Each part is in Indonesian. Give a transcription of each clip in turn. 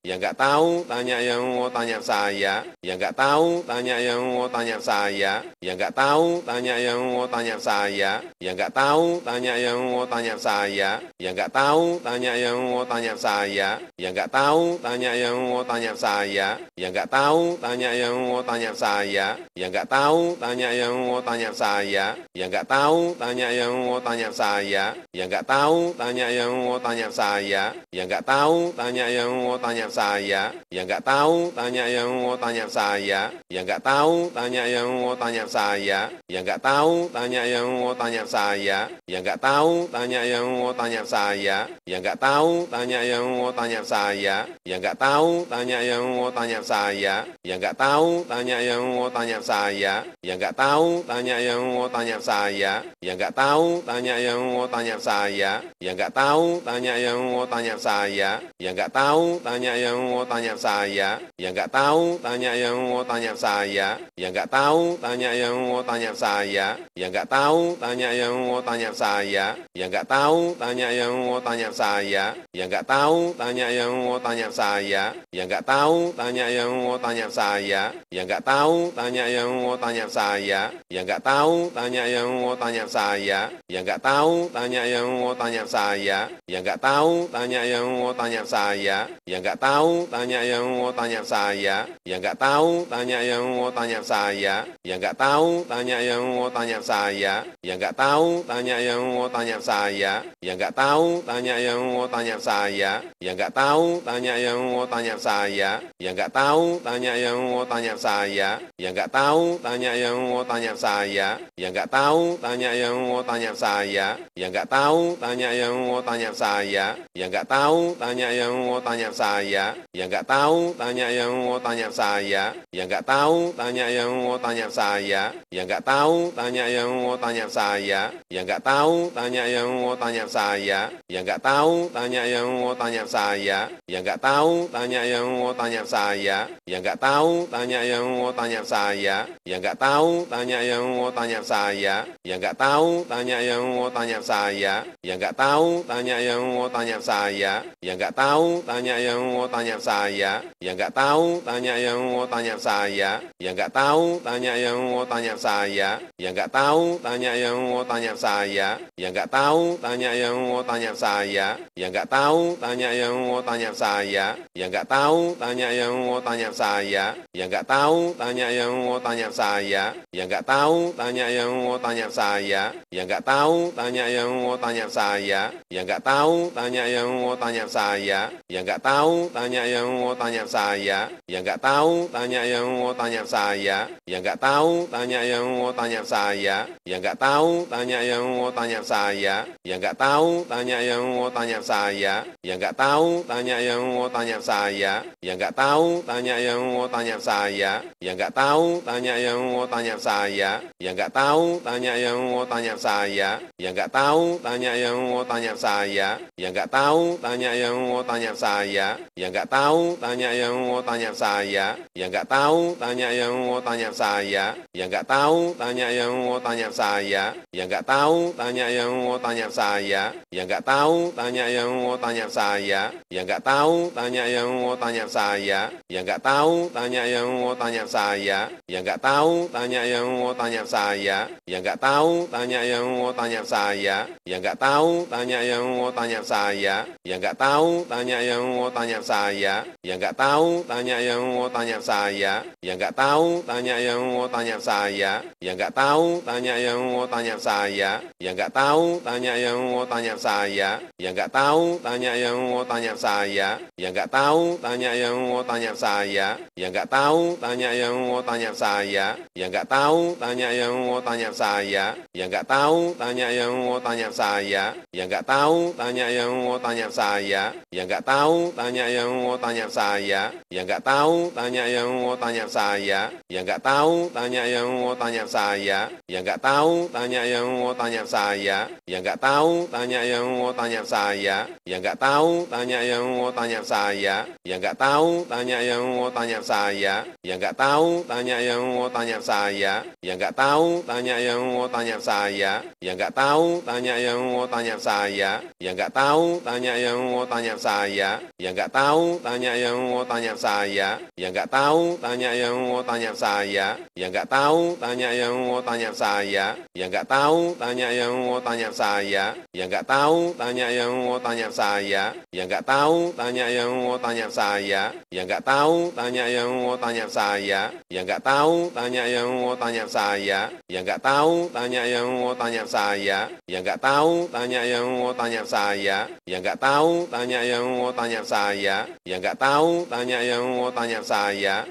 yang nggak tahu tanya yang mau tanya saya, yang nggak tahu tanya yang mau tanya saya, yang nggak tahu tanya yang mau tanya saya, yang nggak tahu tanya yang mau tanya saya, yang nggak tahu tanya yang mau tanya saya, yang nggak tahu tanya yang mau tanya saya, yang nggak tahu tanya yang mau tanya saya, yang nggak tahu tanya yang mau tanya saya, yang nggak tahu tanya yang mau tanya saya, yang nggak tahu tanya yang mau tanya saya, yang nggak tahu tanya yang mau tanya saya, yang nggak tahu tanya yang mau tanya saya, yang nggak tahu tanya yang mau tanya saya, yang nggak tahu tanya yang mau tanya saya, yang nggak tahu tanya yang mau tanya saya, yang nggak tahu tanya yang mau tanya saya, yang nggak tahu tanya yang mau tanya saya, yang nggak tahu tanya yang mau tanya saya, yang nggak tahu tanya yang mau tanya saya, yang nggak tahu tanya yang mau tanya saya, yang nggak tahu tanya yang mau tanya saya, yang nggak tahu tanya yang mau tanya saya, yang nggak tahu tanya yang mau tanya saya, yang nggak tahu tanya yang mau tanya saya, yang nggak tahu tanya yang mau tanya saya, yang nggak tahu tanya yang mau tanya saya, yang nggak tahu tanya yang mau tanya saya, yang nggak tahu tanya yang mau tanya saya, yang nggak tahu tanya yang mau tanya saya, yang nggak tahu tanya yang mau tanya saya, yang nggak tahu tanya yang mau tanya saya, yang nggak tahu tanya yang mau tanya saya, yang nggak tahu tanya yang mau tanya saya, yang nggak tahu tanya yang mau tanya saya, yang nggak tahu tanya yang mau tanya saya, yang nggak tahu tanya yang mau tanya saya, yang nggak tahu tanya yang mau tanya saya, yang nggak tahu tanya yang mau tanya saya, yang nggak tahu tanya yang mau tanya saya, yang nggak tahu tanya yang mau tanya saya, yang nggak tahu tanya yang mau tanya saya, yang nggak tahu tanya yang mau tanya saya, yang nggak tahu tanya yang mau tanya saya, yang nggak tahu tanya yang mau tanya saya, yang nggak tahu tanya yang mau tanya saya, yang nggak tahu tanya yang mau tanya saya, yang nggak tahu tanya yang mau tanya saya, yang nggak tahu tanya yang mau tanya saya, yang nggak tahu tanya yang mau tanya saya, yang nggak tahu tanya yang mau tanya saya, yang nggak tahu tanya yang mau tanya saya, yang nggak tahu tanya yang mau tanya saya, yang nggak tahu tanya yang mau tanya saya, yang nggak tahu tanya yang mau tanya saya, yang nggak tahu tanya yang mau tanya saya, yang nggak tahu tanya yang mau tanya saya, yang nggak tahu tanya yang mau tanya saya, yang nggak tahu tanya yang mau tanya saya, yang nggak tahu tanya yang mau tanya saya, yang nggak tahu tanya yang mau tanya saya, yang nggak tahu tanya yang mau tanya saya, yang nggak tahu tanya yang mau tanya saya, yang nggak tahu tanya yang mau tanya saya, yang nggak tahu tanya yang mau tanya saya, yang nggak tahu tanya yang mau tanya saya, yang nggak tahu tanya yang mau tanya saya, yang nggak tahu tanya yang mau tanya saya, yang nggak tahu tanya yang mau tanya saya, yang nggak tahu tanya yang mau tanya saya, yang nggak tahu tanya yang mau tanya saya, yang nggak tahu tanya yang mau tanya saya, yang nggak tahu tanya yang mau tanya saya, yang nggak tahu tanya yang mau tanya saya, yang nggak tahu tanya yang mau tanya saya, yang nggak tahu tanya yang mau tanya saya, yang nggak tahu tanya yang mau tanya saya, yang nggak tahu tanya yang mau tanya saya, yang nggak tahu tanya yang mau tanya saya, yang nggak tahu tanya yang mau tanya saya, yang nggak tahu tanya yang mau tanya saya, yang nggak tahu tanya yang mau tanya saya, yang nggak tahu tanya yang mau tanya saya, yang nggak tahu tanya yang mau tanya saya, yang nggak tahu tanya yang mau tanya saya, yang nggak tahu tanya yang mau tanya saya, yang nggak tahu tanya yang mau tanya saya, yang nggak tahu tanya yang mau tanya saya, yang nggak tahu tanya yang mau tanya saya, yang nggak tahu tanya yang mau tanya saya, yang nggak tahu tanya yang mau tanya saya, yang nggak tahu tanya yang mau tanya saya, yang nggak tahu tanya yang mau tanya saya, yang nggak tahu tanya yang mau tanya saya, yang nggak tahu tanya yang mau tanya saya, yang nggak tahu tanya yang mau tanya saya, yang nggak tahu tanya yang mau tanya saya, yang nggak tahu tanya yang mau tanya saya, yang nggak tahu tanya yang mau tanya saya, yang nggak tahu tanya yang mau tanya saya, yang nggak tahu tanya yang mau tanya saya, yang nggak tahu tanya yang mau tanya saya, yang nggak tahu tanya yang mau tanya saya, yang nggak tahu tanya yang mau tanya saya, yang nggak tahu tanya yang mau tanya saya, yang nggak tahu tanya yang mau tanya saya, yang nggak tahu tanya yang mau tanya saya, yang nggak tahu tanya yang mau tanya saya, yang nggak tahu tahu, tanya yang mau tanya saya. Yang nggak tahu, tanya yang mau tanya saya. Yang nggak tahu, tanya yang mau tanya saya. Yang nggak tahu, tanya yang mau tanya saya. Yang nggak tahu, tanya yang mau tanya saya. Yang nggak tahu, tanya yang mau tanya saya. Yang nggak tahu, tanya yang mau tanya saya. Yang nggak tahu, tanya yang mau tanya saya. Yang nggak tahu, tanya yang mau tanya saya. Yang nggak tahu, tanya yang mau tanya saya. Yang nggak tahu, tanya yang mau tanya saya. Yang nggak tahu, tanya yang mau tanya saya. Yang nggak tahu, tanya yang mau tanya saya.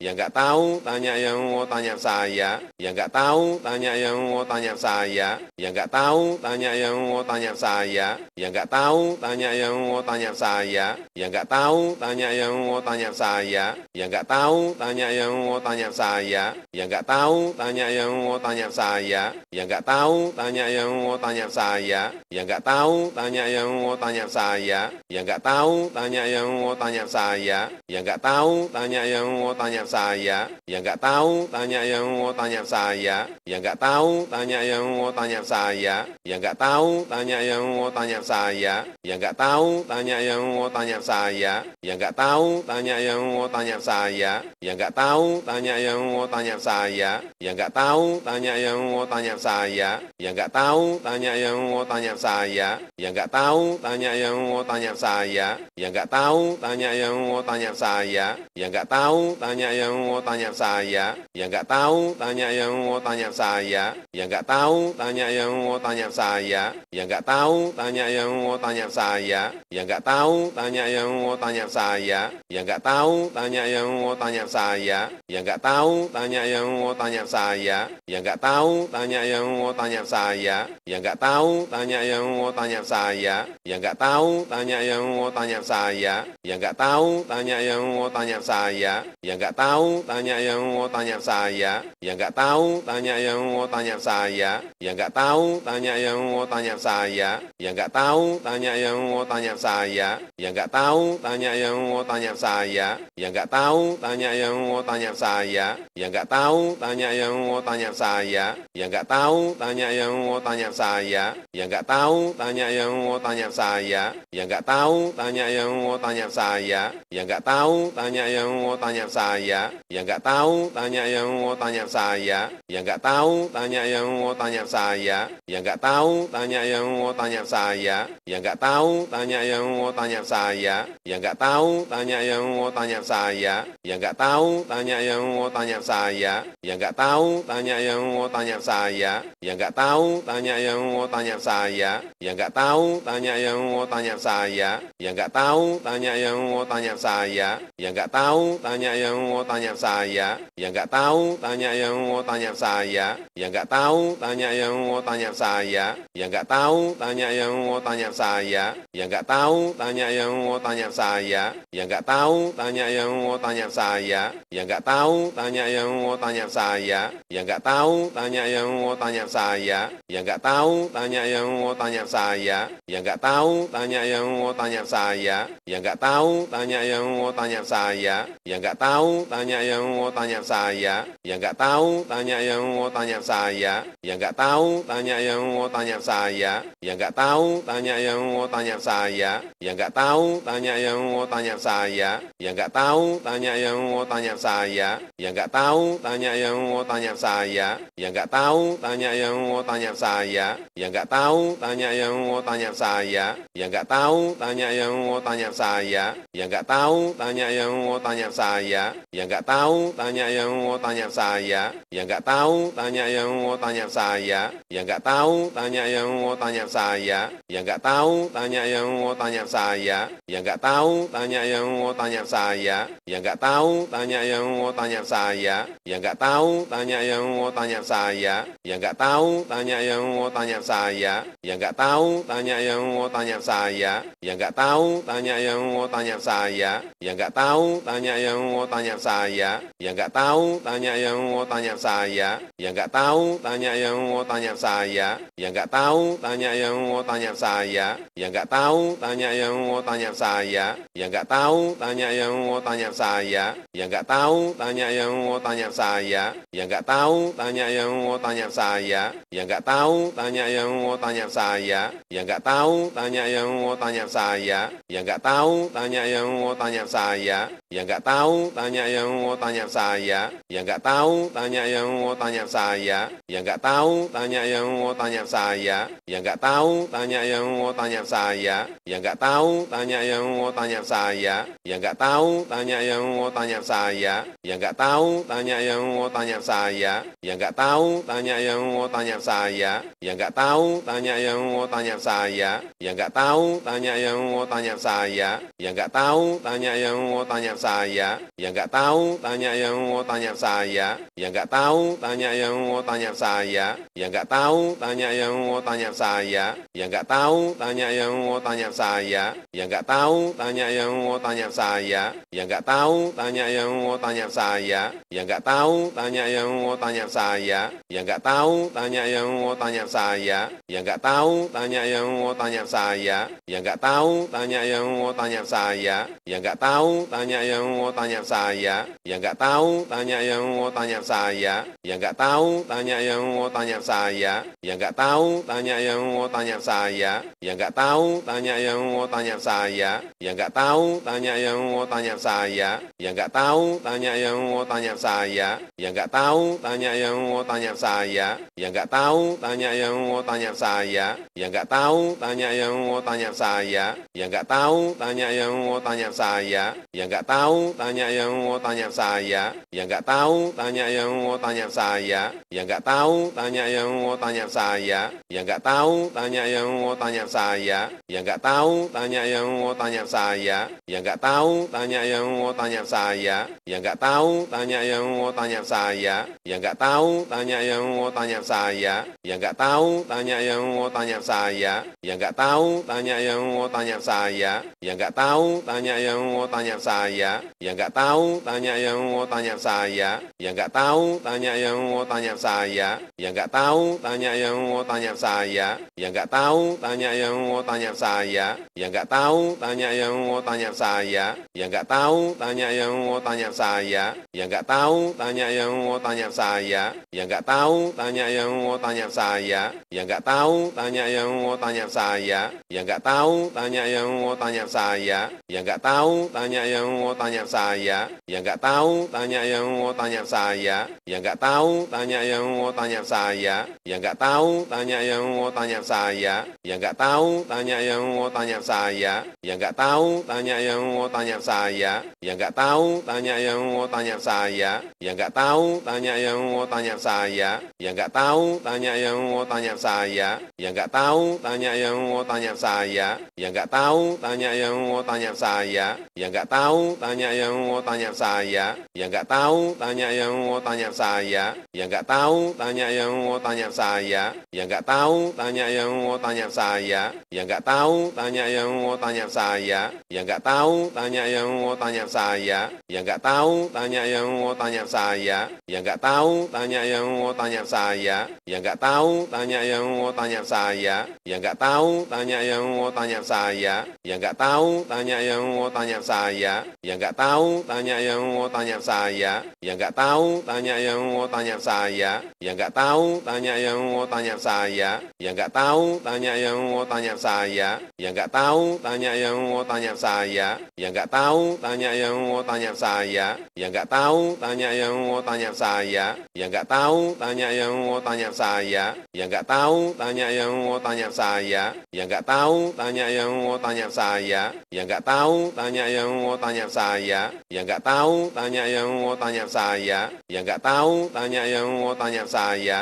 Yang nggak tahu, tanya yang mau tanya saya. Yang nggak tahu, tanya yang mau tanya saya. Yang nggak tahu, tanya yang mau tanya saya. Yang nggak tahu, tanya yang mau tanya saya. Yang nggak tahu, tanya yang mau tanya saya. Yang nggak tahu, tanya yang mau tanya saya. Yang nggak tahu, tanya yang mau tanya saya. Yang nggak tahu, tanya yang mau tanya saya. Yang nggak tahu, tanya yang mau tanya saya. Yang nggak tahu, tanya yang mau tanya saya. Yang nggak tahu, tanya yang mau tanya saya. Yang nggak tahu, tanya yang mau tanya saya. Yang nggak tahu, tanya yang mau tanya saya. Yang nggak tahu, tanya yang mau tanya saya. Yang nggak tahu, tanya yang mau tanya saya. Yang nggak tahu, tanya yang mau tanya saya. Yang nggak tahu, tanya yang mau tanya saya. Yang nggak tahu, tanya yang mau tanya saya. Yang nggak tahu, tanya yang mau tanya saya. Yang nggak tahu, tanya yang mau tanya saya. Yang nggak tahu, tanya yang mau tanya saya. Yang nggak tahu, tanya yang mau tanya saya. Yang nggak tahu, tanya yang mau tanya saya. Yang nggak tahu, tanya yang mau tanya saya. Yang nggak tahu, tanya yang mau tanya saya. Yang nggak tahu, tanya yang mau tanya saya. Yang nggak tahu, tanya yang mau tanya saya. Yang nggak tahu, tanya yang mau tanya saya. Yang nggak tahu, tanya yang mau tanya saya. Yang nggak tahu, tanya yang mau tanya saya. Yang nggak tahu, tanya yang mau tanya saya. Yang nggak tahu, tanya yang mau tanya saya. Yang nggak tahu, tanya yang mau tanya saya. Yang nggak tahu, tanya yang mau tanya saya. Yang nggak tahu, tanya yang mau tanya saya. Yang nggak tahu, tanya yang mau tanya saya. Yang nggak tahu, tanya yang mau tanya saya. Yang nggak tahu, tanya yang mau tanya saya. Yang nggak tahu, tanya yang mau tanya saya. Yang nggak tahu, tanya yang mau tanya saya. Yang nggak tahu, tanya yang mau tanya saya. Yang nggak tahu, tanya yang mau tanya saya. Yang nggak tahu, tanya yang mau tanya saya. Yang nggak tahu, tanya yang mau tanya saya. Yang nggak tahu, tanya yang mau tanya saya. Yang nggak tahu, tanya yang mau tanya saya. Yang nggak tahu, tanya yang mau tanya saya. Yang nggak tahu, tanya yang mau tanya saya. Yang nggak tahu, tanya yang mau tanya saya. Yang nggak tahu, tanya yang mau tanya saya. Yang nggak tahu, tanya yang mau tanya saya. Yang nggak tahu, tanya yang mau tanya saya. Yang nggak tahu, tanya yang mau tanya saya. Yang nggak tahu, tanya yang mau tanya saya. Yang nggak tahu, tanya yang mau tanya saya. Yang nggak tahu, tanya yang mau tanya saya. Yang nggak tahu, tanya yang mau tanya saya. Yang nggak tahu, tanya yang mau tanya saya. Yang nggak tahu, tanya yang mau tanya saya. Yang nggak tahu, tanya yang mau tanya saya. Yang nggak tahu, tanya yang mau tanya saya. Yang nggak tahu, tanya yang mau tanya saya. Yang nggak tahu, tanya yang mau tanya saya. Yang nggak tahu, tanya yang mau tanya saya. Yang nggak tahu, tanya yang mau tanya saya. Yang nggak tahu, tanya yang mau tanya saya. Yang nggak tahu, tanya yang mau tanya saya. Yang nggak tahu, tanya yang mau tanya saya. Yang nggak tahu, tanya yang mau tanya saya. Yang nggak tahu, tanya yang mau tanya saya. Yang nggak tahu, tanya yang mau tanya saya. Yang nggak tahu, tanya yang mau tanya saya. Yang nggak tahu, tanya yang mau tanya saya. Yang nggak tahu, tanya yang mau tanya saya. Yang nggak tahu, tanya yang mau tanya saya. Yang nggak tahu, tanya yang mau tanya saya. Yang nggak tahu, tanya yang mau tanya saya. Yang nggak tahu, tanya yang mau tanya saya. Yang nggak tahu, tanya yang mau tanya saya. Yang nggak tahu, tanya yang mau tanya saya. Yang nggak tahu, tanya yang mau tanya saya. Yang nggak tahu, tanya yang mau tanya saya. Yang nggak tahu, tanya yang mau tanya saya. Yang nggak tahu, tanya yang mau tanya saya. Yang nggak tahu, tanya yang mau tanya saya. Yang nggak tahu, tanya yang mau tanya saya. Yang nggak tahu, tanya yang mau tanya saya. Yang nggak tahu, tanya yang mau tanya saya. Yang nggak tahu, tanya yang mau tanya saya. Yang nggak tahu, tanya yang mau tanya saya. Yang nggak tahu, tanya yang mau tanya saya. Yang nggak tahu, tanya yang mau tanya saya. Yang nggak tahu, tanya yang mau tanya saya. Yang nggak tahu, tanya yang mau tanya saya. Yang nggak tahu, tanya tanya yang mau tanya saya. Yang nggak tahu, tanya yang mau tanya saya. Yang nggak tahu, tanya yang mau tanya saya. Yang nggak tahu, tanya yang mau tanya saya. Yang nggak tahu, tanya yang mau tanya saya. Yang nggak tahu, tanya yang mau tanya saya. Yang nggak tahu, tanya yang mau tanya saya. Yang nggak tahu, tanya yang mau tanya saya. Yang nggak tahu, tanya yang mau tanya saya. Yang nggak tahu, tanya yang mau tanya saya. Yang nggak tahu, tanya yang mau tanya saya. Yang nggak tahu, tanya yang mau tanya saya. Yang nggak tahu, tanya yang mau tanya saya. Yang nggak tahu, tanya yang mau tanya saya. Yang nggak tahu, tanya yang mau tanya saya. Yang nggak tahu, tanya yang mau tanya saya. Yang nggak tahu, tanya yang mau tanya saya. Yang nggak tahu, tanya yang mau tanya saya. Yang nggak tahu, tanya yang mau tanya saya. Yang nggak tahu, tanya yang mau tanya saya. Yang nggak tahu, tanya yang mau tanya saya. Yang nggak tahu, tanya yang mau tanya saya. Yang nggak tahu, tanya yang mau tanya saya. Yang nggak tahu, tanya yang mau tanya saya. Yang nggak tahu, tanya yang mau tanya saya. Yang nggak tahu, tanya yang mau tanya saya. Yang nggak tahu, tanya yang mau tanya saya. Yang nggak tahu, tanya yang mau tanya saya. Yang nggak tahu, tanya yang mau tanya saya. Yang nggak tahu, tanya yang mau tanya saya. Yang nggak tahu, tanya yang mau tanya saya. Yang nggak tahu, tanya yang mau tanya saya. Yang nggak tahu, tanya yang mau tanya saya. Yang nggak tahu, tanya yang mau tanya saya. Yang nggak tahu, tanya yang mau tanya saya. Yang nggak tahu, tanya yang mau tanya saya. Yang nggak tahu, tanya yang mau tanya saya. Yang nggak tahu, tanya yang mau tanya saya. Yang nggak tahu, tanya yang mau tanya saya. Yang nggak tahu, tanya yang mau tanya saya. Yang nggak tahu, tanya yang mau tanya saya. Yang nggak tahu, tanya yang mau tanya saya. Yang nggak tahu, tanya yang mau tanya saya. Yang nggak tahu, tanya yang mau tanya saya. Yang nggak tahu, tanya yang mau tanya saya. Yang nggak tahu, tanya yang mau tanya saya. Yang nggak tahu, tanya yang mau tanya saya. Yang nggak tahu, tanya yang mau tanya saya. Yang nggak tahu, tanya yang mau tanya saya. Yang nggak tahu, tanya yang mau tanya saya. Yang nggak tahu, tanya yang mau tanya saya. Yang nggak tahu, tanya yang mau tanya saya. Yang nggak tahu, tanya yang mau tanya saya. Yang nggak tahu, tanya yang mau tanya saya. Yang nggak tahu, tanya yang mau tanya saya. Yang nggak tahu, tanya yang mau tanya saya. Yang nggak tahu, tanya yang mau tanya saya. Yang nggak tahu, tanya yang mau tanya saya. Yang nggak tahu, tanya yang mau tanya saya. Yang nggak tahu, tanya yang mau tanya saya. Yang nggak tahu, tanya yang mau tanya saya. Yang nggak tahu, tanya yang mau tanya saya. Yang nggak tahu, tanya yang mau tanya saya. Yang nggak tahu, tanya yang mau tanya saya. Yang nggak tahu, tanya yang mau tanya saya. Yang nggak tahu, tanya yang mau tanya saya. Yang nggak tahu, tanya yang mau tanya saya. Yang nggak tahu, tanya yang mau tanya saya. Yang nggak tahu, tanya yang mau tanya saya. Yang nggak tahu, tanya yang mau tanya saya. Yang nggak tahu, tanya yang mau tanya saya. Yang nggak tahu, tanya yang mau tanya saya. Yang nggak tahu, tanya yang mau tanya saya. Yang nggak tahu, tanya yang mau tanya saya. Yang nggak tahu, tanya yang mau tanya saya. Yang nggak tahu, tanya yang mau tanya saya. Yang nggak tahu, tanya yang mau tanya saya. Yang nggak tahu, tanya yang mau tanya saya. Yang nggak tahu, tanya yang mau tanya saya. Yang nggak tahu, tanya yang mau tanya saya. Yang nggak tahu, tanya yang mau tanya saya. Yang nggak tahu, tanya yang mau tanya saya. Yang nggak tahu, tanya yang mau tanya saya. Yang nggak tahu, tanya yang mau tanya saya. Yang nggak tahu, tanya yang mau tanya saya. Yang nggak tahu, tanya yang mau tanya saya. Yang nggak tahu, tanya yang mau tanya saya. Yang nggak tahu, tanya yang mau tanya saya. Yang nggak tahu, tanya yang mau tanya saya. Yang nggak tahu, tanya yang mau tanya saya. Yang nggak tahu, tanya yang mau tanya saya.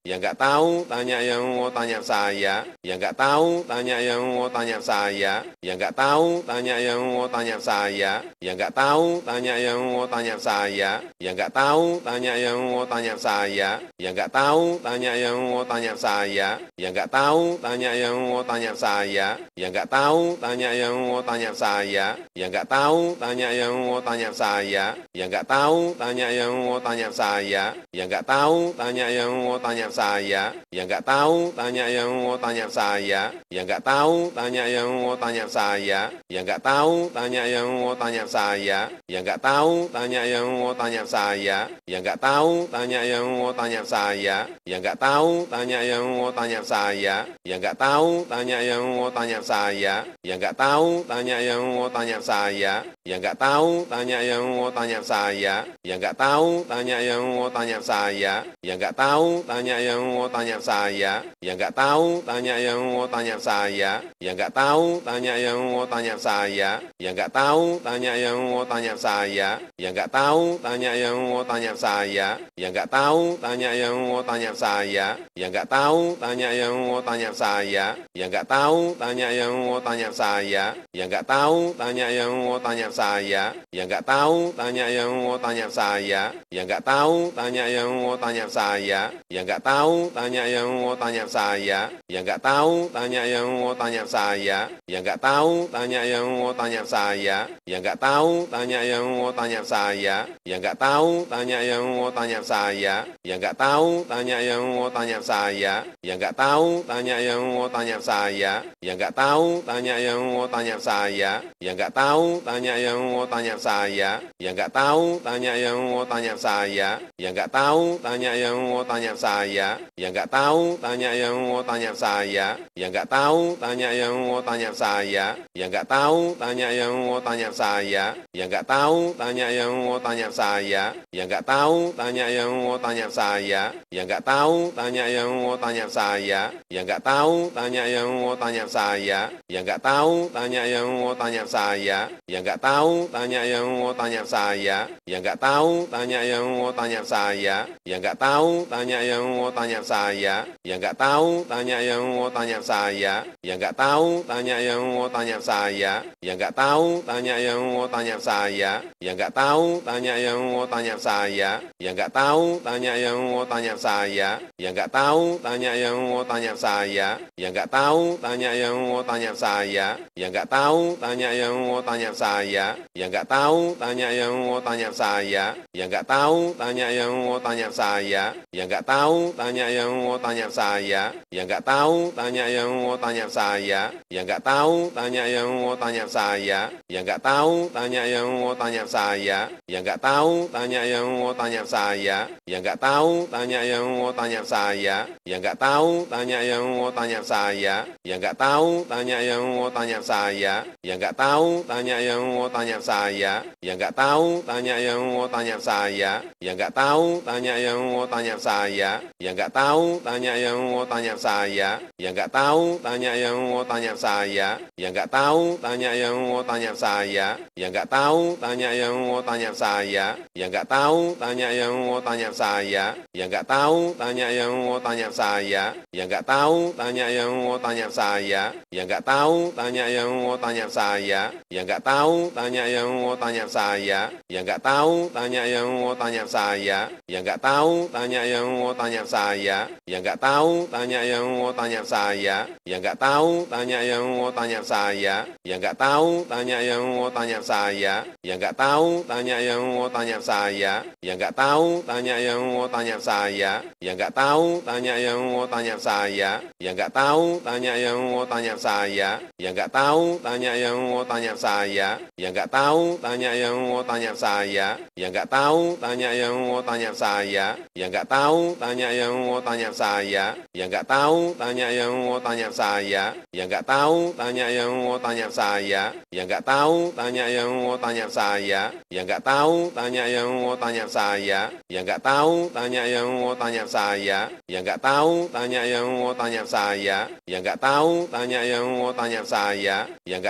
Yang nggak tahu, tanya yang mau tanya saya. Yang nggak tahu, tanya yang mau tanya saya. Yang nggak tahu, tanya yang mau tanya saya. Yang nggak tahu, tanya yang mau tanya saya. Yang nggak tahu, tanya yang mau tanya saya. Yang nggak tahu, tanya yang mau tanya saya. Yang nggak tahu, tanya yang mau tanya saya. Yang nggak tahu, tanya yang yang mau tanya saya, yang nggak tahu tanya yang mau tanya saya, yang nggak tahu tanya yang mau tanya saya, yang nggak tahu tanya yang mau tanya saya, yang nggak tahu tanya yang mau tanya saya, yang nggak tahu tanya yang mau tanya saya, yang nggak tahu tanya yang mau tanya saya, yang nggak tahu tanya yang mau tanya saya, yang nggak tahu tanya yang mau tanya saya, yang nggak tahu tanya yang mau tanya saya, yang nggak tahu tanya yang mau tanya saya, yang nggak tahu tanya yang mau tanya saya, yang nggak tahu tanya yang mau tanya saya, yang nggak tahu tanya yang mau tanya saya, yang nggak tahu tanya yang mau tanya saya, yang nggak tahu tanya yang mau tanya saya, yang nggak tahu tanya yang mau tanya saya, yang nggak tahu tanya yang mau tanya saya, yang nggak tahu tanya yang mau tanya saya, yang nggak tahu tanya yang mau tanya saya, yang nggak tahu tanya yang mau tanya saya, yang nggak tahu tanya yang mau tanya saya, yang nggak tahu tanya yang mau tanya saya, yang nggak tahu tanya yang mau tanya saya, yang nggak tahu tanya yang mau tanya saya, yang nggak tahu tanya yang mau tanya saya, yang nggak tahu tanya yang mau tanya saya, yang nggak tahu tanya yang mau tanya saya, yang nggak tahu tanya yang mau tanya saya, yang nggak tahu tanya yang mau tanya saya, yang nggak tahu tanya yang mau tanya saya, yang nggak tahu tanya yang mau tanya saya, yang nggak tahu tanya yang mau tanya saya, yang nggak tahu tanya yang mau tanya saya, yang nggak tahu tanya yang mau tanya saya, yang nggak tahu tanya yang mau tanya saya, yang nggak tahu tanya yang mau tanya saya, yang nggak tahu tanya yang mau tanya saya, yang nggak tahu tanya yang mau tanya saya, yang nggak tahu tanya yang mau tanya saya, yang nggak tahu tanya yang mau tanya saya, yang nggak tahu tanya yang mau tanya saya, yang nggak tahu tanya yang mau tanya saya, yang nggak tahu tanya yang mau tanya saya, yang nggak tahu tanya yang mau tanya saya, yang nggak tahu tanya yang mau tanya saya, yang nggak tahu tanya yang mau tanya saya, yang nggak tahu tanya yang mau tanya saya, yang nggak tahu tanya yang mau tanya saya, yang nggak tahu tanya yang mau tanya saya, yang nggak tahu tanya yang mau tanya saya, yang nggak tahu tanya yang mau tanya saya, yang nggak tahu tanya yang mau tanya saya, yang nggak tahu tanya yang mau tanya saya, yang nggak tahu tanya yang mau tanya saya, yang nggak tahu tanya yang mau tanya saya, yang nggak tahu tanya yang mau tanya saya, yang nggak tahu tanya yang mau tanya saya, yang nggak tahu tanya yang mau tanya saya, yang nggak tahu tanya yang mau tanya saya, yang nggak tahu tanya yang mau tanya saya, yang nggak tahu tanya yang mau tanya saya, yang nggak tahu tanya yang mau tanya saya, yang nggak tahu tanya yang mau tanya saya, yang nggak tahu tanya yang mau tanya saya, yang nggak tahu tanya yang mau tanya saya, yang nggak tahu tanya yang mau tanya saya, yang nggak tahu tanya yang mau tanya saya, yang nggak tahu tanya yang mau tanya saya, yang nggak tahu tanya yang mau tanya saya, yang nggak tahu tanya yang mau tanya saya, yang nggak tahu tanya yang mau tanya saya, yang nggak tahu tanya yang mau tanya saya, yang nggak tahu tanya yang mau tanya saya, yang nggak tahu tanya yang mau tanya saya, yang nggak tahu tanya yang mau tanya saya, yang nggak tahu tanya yang mau tanya saya, yang nggak tahu tanya yang mau tanya saya, yang nggak tahu tanya yang mau tanya saya, yang nggak tahu tanya yang mau tanya saya, yang nggak tahu tanya yang mau tanya saya, yang nggak tahu tanya yang mau tanya saya, yang nggak tahu tanya yang mau tanya saya, yang nggak tahu tanya yang mau tanya saya, yang nggak tahu tanya yang mau tanya saya, yang nggak tahu tanya yang mau tanya saya, yang nggak tahu tanya yang mau tanya saya, yang nggak tahu tanya yang mau tanya saya, yang nggak tahu tanya yang mau tanya saya, yang nggak tahu tanya yang mau tanya saya, yang nggak tahu tanya yang mau tanya saya, yang nggak tahu tanya yang mau tanya saya, yang nggak tahu tanya yang mau tanya saya, yang nggak tahu tanya yang mau tanya saya, yang nggak tahu tanya yang mau tanya saya, yang nggak tahu tanya yang mau tanya saya, yang nggak tahu tanya yang mau tanya saya, yang nggak tahu tanya yang mau tanya saya, yang nggak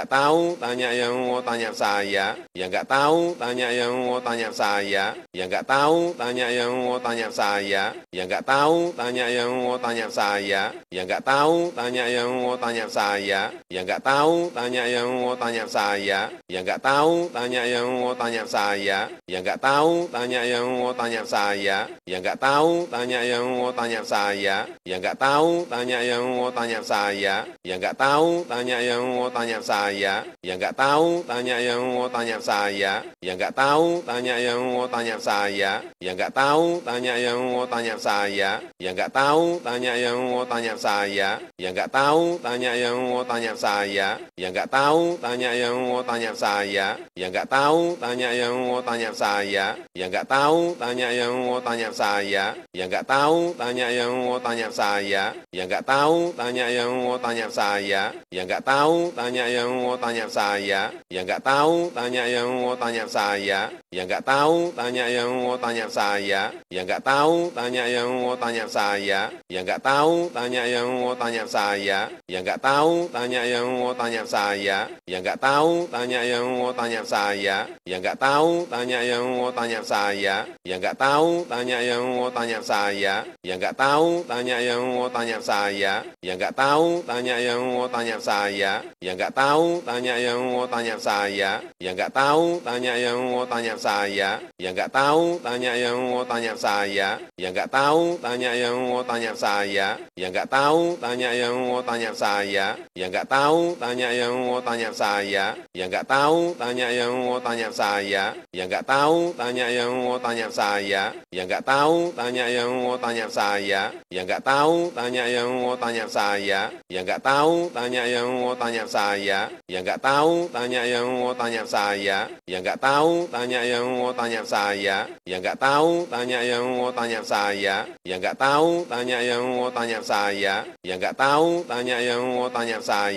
tahu tanya yang mau tanya saya, yang nggak tahu tanya yang mau tanya saya, yang nggak tahu tanya yang mau tanya saya, yang nggak tahu tanya yang mau tanya saya, yang nggak tahu tanya yang mau tanya saya, yang nggak tahu tanya yang mau tanya saya, yang nggak tahu tanya yang mau tanya saya, yang nggak tahu tanya yang mau tanya saya, yang nggak tahu tanya yang mau tanya saya, yang nggak tahu tanya yang mau tanya tanya saya, yang nggak tahu tanya yang mau tanya saya, yang nggak tahu tanya yang mau tanya saya, yang nggak tahu tanya yang mau tanya saya, yang nggak tahu tanya yang mau tanya saya, yang nggak tahu tanya yang mau tanya saya, yang nggak tahu tanya yang mau tanya saya, yang nggak tahu tanya yang mau tanya saya, yang nggak tahu tanya yang mau tanya saya, yang nggak tahu tanya yang mau tanya saya, yang nggak tahu tanya yang mau tanya saya, yang nggak tahu tanya yang mau tanya saya, yang nggak tahu tanya yang mau tanya saya, yang nggak tahu tanya yang mau tanya saya, yang nggak tahu tanya yang mau tanya saya, yang nggak tahu tanya yang mau tanya saya, yang nggak tahu tanya yang mau tanya saya, yang nggak tahu tanya yang mau tanya saya, yang nggak tahu tanya yang mau tanya saya, yang nggak tahu tanya yang mau tanya saya, yang nggak tahu tanya yang mau tanya saya, yang nggak tahu tanya yang mau tanya saya, yang nggak tahu tanya yang mau tanya saya, yang nggak tahu tanya yang mau tanya saya, yang nggak tahu tanya yang mau tanya saya, yang nggak tahu tanya yang mau tanya saya, yang nggak tahu tanya yang mau tanya saya, yang nggak tahu tanya yang mau tanya saya, yang nggak tahu tanya yang mau tanya saya, yang nggak tahu tanya yang mau tanya saya, yang nggak tahu tanya yang mau tanya saya, yang nggak tahu tanya yang mau tanya saya, yang nggak tahu tanya yang mau tanya saya, yang nggak tahu tanya yang mau tanya saya, yang nggak tahu tanya yang mau tanya saya, yang nggak tahu tanya yang mau tanya saya, yang nggak tahu tanya yang mau tanya saya, yang nggak tahu tanya yang mau tanya saya, yang nggak tahu tanya yang mau tanya saya, yang nggak tahu tanya yang mau tanya saya,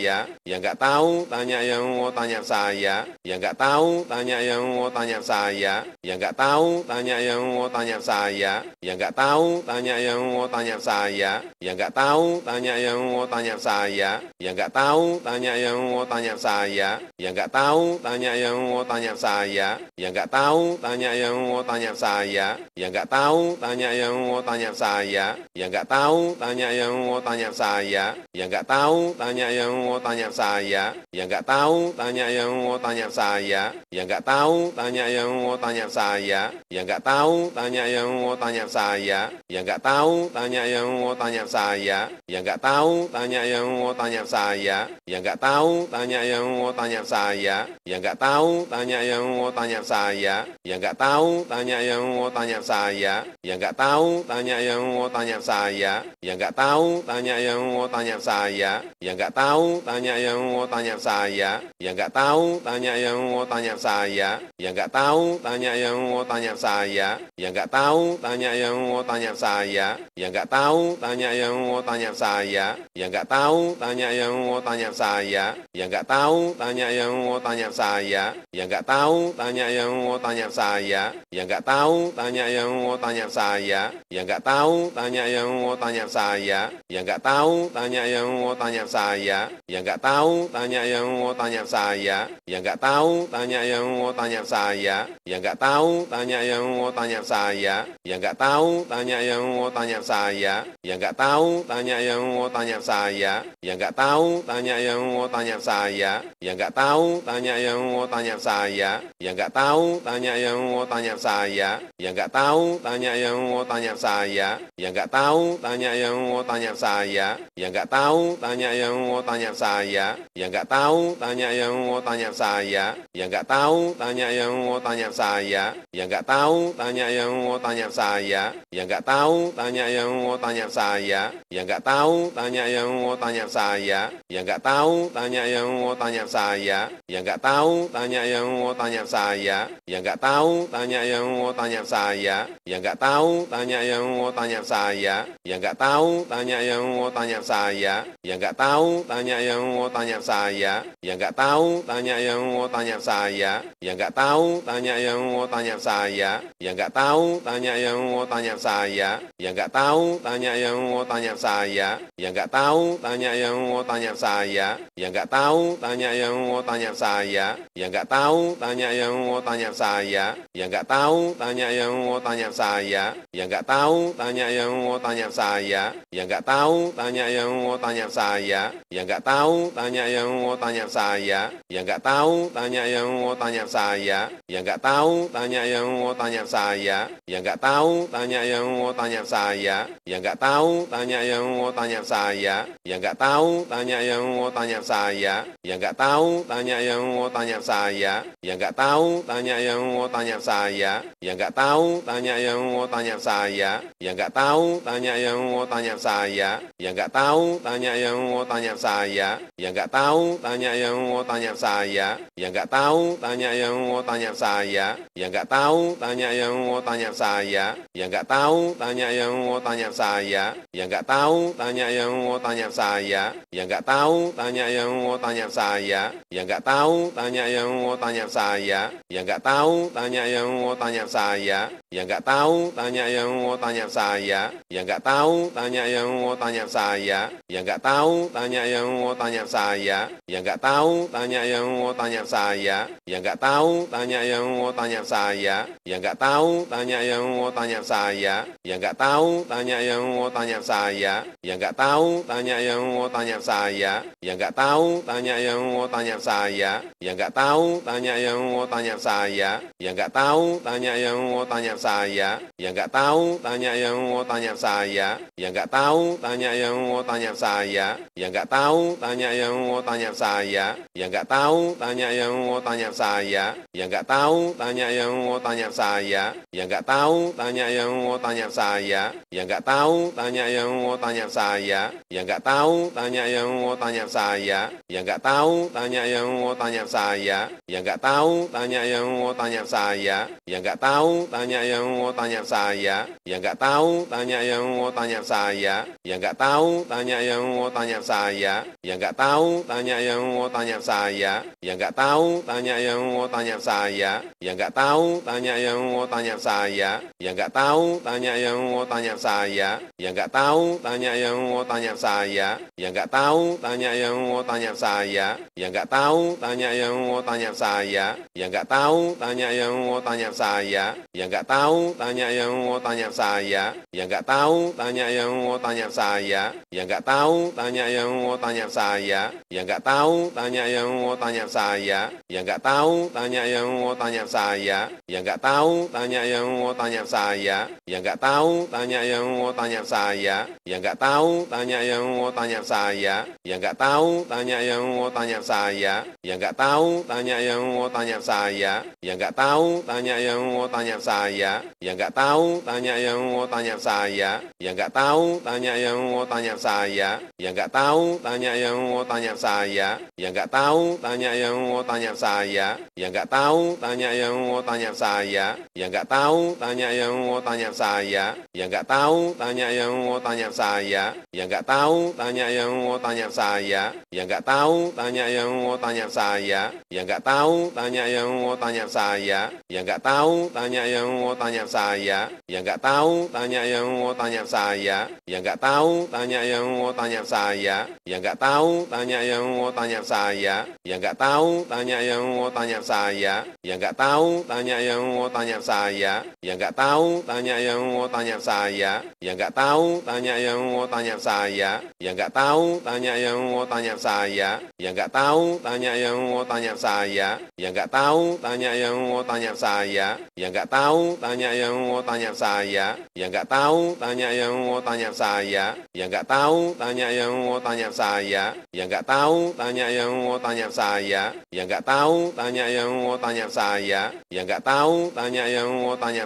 yang nggak tahu tanya yang mau tanya saya, yang nggak tahu tanya yang mau tanya saya, yang nggak tahu tanya yang mau tanya saya, yang nggak tahu tanya yang mau tanya saya, yang nggak tahu tanya yang mau tanya saya, yang nggak tahu tanya yang mau tanya saya, yang nggak tahu tanya yang mau tanya saya, yang nggak tahu tanya yang mau tanya saya, yang nggak tahu tanya yang mau tanya saya, yang nggak tahu tanya yang mau tanya saya, yang nggak tahu tanya yang mau tanya saya, yang nggak tahu tanya yang mau tanya saya, yang nggak tahu tanya yang mau tanya saya, yang nggak tahu tanya yang mau tanya saya, yang nggak tahu tanya yang mau tanya saya, yang nggak tahu tanya yang mau tanya saya, yang nggak tahu tanya yang mau tanya saya, yang nggak tahu tanya yang mau tanya saya, yang nggak tahu tanya yang mau tanya saya, yang nggak tahu tanya yang mau tanya saya, yang nggak tahu tanya yang mau tanya saya, yang nggak tahu tanya yang mau tanya saya, yang nggak tahu tanya yang mau tanya saya, yang nggak tahu tanya yang mau tanya saya, yang nggak tahu tanya yang mau tanya saya, yang nggak tahu tanya yang mau tanya saya, yang nggak tahu tanya yang mau tanya saya, yang nggak tahu tanya yang mau tanya saya, yang nggak tahu tanya yang mau tanya saya, yang nggak tahu tanya yang mau tanya saya, yang nggak tahu tanya yang mau tanya saya, yang nggak tahu tanya yang mau tanya saya, yang nggak tahu tanya yang mau tanya saya, yang nggak tahu tanya yang mau tanya saya, yang nggak tahu tanya yang mau tanya saya, yang nggak tahu tanya yang mau tanya saya, yang nggak tahu tanya yang mau tanya saya, yang nggak tahu tanya yang mau tanya saya, yang nggak tahu tanya yang mau tanya saya, yang nggak tahu tanya yang mau tanya saya, yang nggak tahu tanya yang mau tanya saya, yang nggak tahu tanya yang mau tanya saya, yang nggak tahu tanya yang mau tanya saya, yang nggak tahu tanya yang mau tanya saya, yang nggak tahu tanya yang mau tanya saya, yang nggak tahu tanya yang mau tanya saya, yang nggak tahu tanya yang mau tanya saya, yang nggak tahu tanya yang mau tanya saya, yang nggak tahu tanya yang mau tanya saya, yang nggak tahu tanya yang mau tanya saya, yang nggak tahu tanya yang mau tanya saya, yang nggak tahu tanya yang mau tanya saya, yang nggak tahu tanya yang mau tanya saya, yang nggak tahu tanya yang mau tanya saya, yang nggak tahu tanya yang mau tanya saya, yang nggak tahu tanya yang mau tanya saya, yang nggak tahu tanya yang mau tanya saya, yang nggak tahu tanya yang mau tanya saya, yang nggak tahu tanya yang mau tanya saya, yang nggak tahu tanya yang mau tanya saya, yang nggak tahu tanya yang mau tanya saya, yang nggak tahu tanya yang mau tanya saya, yang nggak tahu tanya yang mau tanya saya, yang nggak tahu tanya yang mau tanya saya, yang nggak tahu tanya yang mau tanya saya, yang nggak tahu tanya yang mau tanya saya, yang nggak tahu tanya yang mau tanya saya, yang nggak tahu tanya yang mau tanya saya, saya, yang nggak tahu tanya yang mau tanya saya, yang nggak tahu tanya yang mau tanya saya, yang nggak tahu tanya yang mau tanya saya, yang nggak tahu tanya yang mau tanya saya, yang nggak tahu tanya yang mau tanya saya, yang nggak tahu tanya yang mau tanya saya, yang nggak tahu tanya yang mau tanya saya, yang nggak tahu tanya yang mau tanya saya, yang nggak tahu tanya yang mau tanya saya, yang nggak tahu tanya yang mau tanya saya, yang nggak tahu tanya yang mau tanya saya, yang nggak tahu tanya yang mau tanya saya, yang nggak tahu tanya yang mau tanya saya, yang nggak tahu tanya yang mau tanya saya, yang nggak tahu tanya yang mau tanya saya, yang nggak tahu tanya yang mau tanya saya, yang nggak tahu tanya yang mau tanya saya, yang nggak tahu tanya yang mau tanya saya, yang nggak tahu tanya yang mau tanya saya, yang nggak tahu tanya yang mau tanya saya, yang nggak tahu tanya yang mau tanya saya, yang nggak tahu tanya yang mau tanya saya, yang nggak tahu tanya yang mau tanya saya, yang nggak tahu tanya yang mau tanya saya, yang nggak tahu tanya yang mau tanya saya, yang nggak tahu tanya yang mau tanya saya, yang nggak tahu tanya yang mau tanya saya, yang nggak tahu tanya yang mau tanya saya, yang nggak tahu tanya yang mau tanya saya, yang nggak tahu tanya yang mau tanya saya, yang nggak tahu tanya yang mau tanya saya, yang nggak tahu tanya yang mau tanya saya, yang nggak tahu tanya yang mau tanya saya, yang nggak tahu tanya yang mau tanya saya, yang nggak tahu tanya yang mau tanya saya, yang nggak tahu tanya yang mau tanya saya, yang nggak tahu tanya yang mau tanya saya, yang nggak tahu tanya yang mau tanya saya, yang nggak tahu tanya yang mau tanya saya, yang nggak tahu tanya yang mau tanya saya, yang nggak tahu tanya yang mau tanya saya, yang nggak tahu tanya yang mau tanya saya, yang nggak tahu tanya yang mau tanya saya, yang nggak tahu tanya yang mau tanya saya, yang nggak tahu tanya yang mau tanya saya, yang nggak tahu tanya yang mau tanya saya, yang nggak tahu tanya yang mau tanya saya, yang nggak tahu tanya yang mau tanya saya, yang nggak tahu tanya yang mau tanya saya, yang nggak tahu tanya yang mau tanya saya, yang nggak tahu tanya yang mau tanya saya, yang nggak tahu tanya yang mau tanya saya, yang nggak tahu tanya yang mau tanya saya, yang nggak tahu tanya yang mau tanya saya, yang nggak tahu tanya yang mau tanya saya, yang nggak tahu tanya yang mau tanya saya, yang nggak tahu tanya yang mau tanya saya, yang nggak tahu tanya yang mau tanya saya, yang nggak tahu tanya yang mau tanya saya, yang nggak tahu tanya yang mau tanya saya, yang nggak tahu tanya yang mau tanya saya, yang nggak tahu tanya yang mau tanya saya, yang nggak tahu tanya yang mau tanya saya, yang nggak tahu tanya yang mau tanya saya, yang nggak tahu tanya yang mau tanya saya, yang nggak tahu tanya yang mau tanya saya, yang nggak tahu tanya yang mau tanya saya, yang nggak tahu tanya yang mau tanya saya, yang nggak tahu tanya yang mau tanya saya, yang nggak tahu tanya yang mau tanya saya, yang nggak tahu tanya yang mau tanya saya, yang nggak tahu tanya yang mau tanya saya, yang nggak tahu tanya yang mau tanya saya, yang nggak tahu tanya yang mau tanya saya, yang nggak tahu tanya yang mau tanya saya, yang nggak tahu tanya yang mau tanya saya, yang nggak tahu tanya yang mau tanya saya, yang nggak tahu tanya yang mau tanya saya, yang nggak tahu tanya yang mau tanya saya, yang nggak tahu tanya yang mau tanya saya, yang nggak tahu tanya yang mau tanya saya, yang nggak tahu tanya yang mau tanya saya, yang nggak tahu tanya yang mau tanya saya, yang nggak tahu tanya yang mau tanya saya, yang nggak tahu tanya yang mau tanya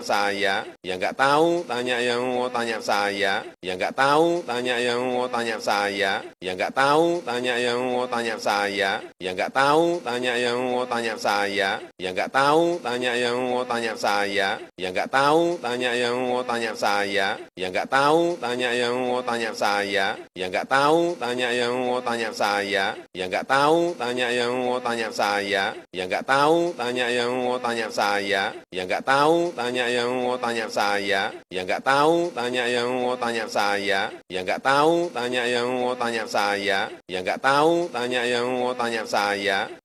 saya, yang nggak tahu tanya yang mau tanya saya, yang nggak tahu tanya yang mau tanya saya, yang nggak tahu tanya yang mau tanya saya, yang nggak tahu tanya yang mau tanya saya, yang nggak tahu tanya yang mau tanya saya, yang nggak tahu tanya yang mau tanya saya, yang nggak tahu tanya yang mau tanya saya, yang nggak tahu tanya yang mau tanya saya, yang nggak tahu tanya yang mau tanya saya, yang nggak tahu tanya yang mau tanya saya, yang nggak tahu tanya yang mau tanya saya, yang nggak tahu tanya yang mau tanya saya,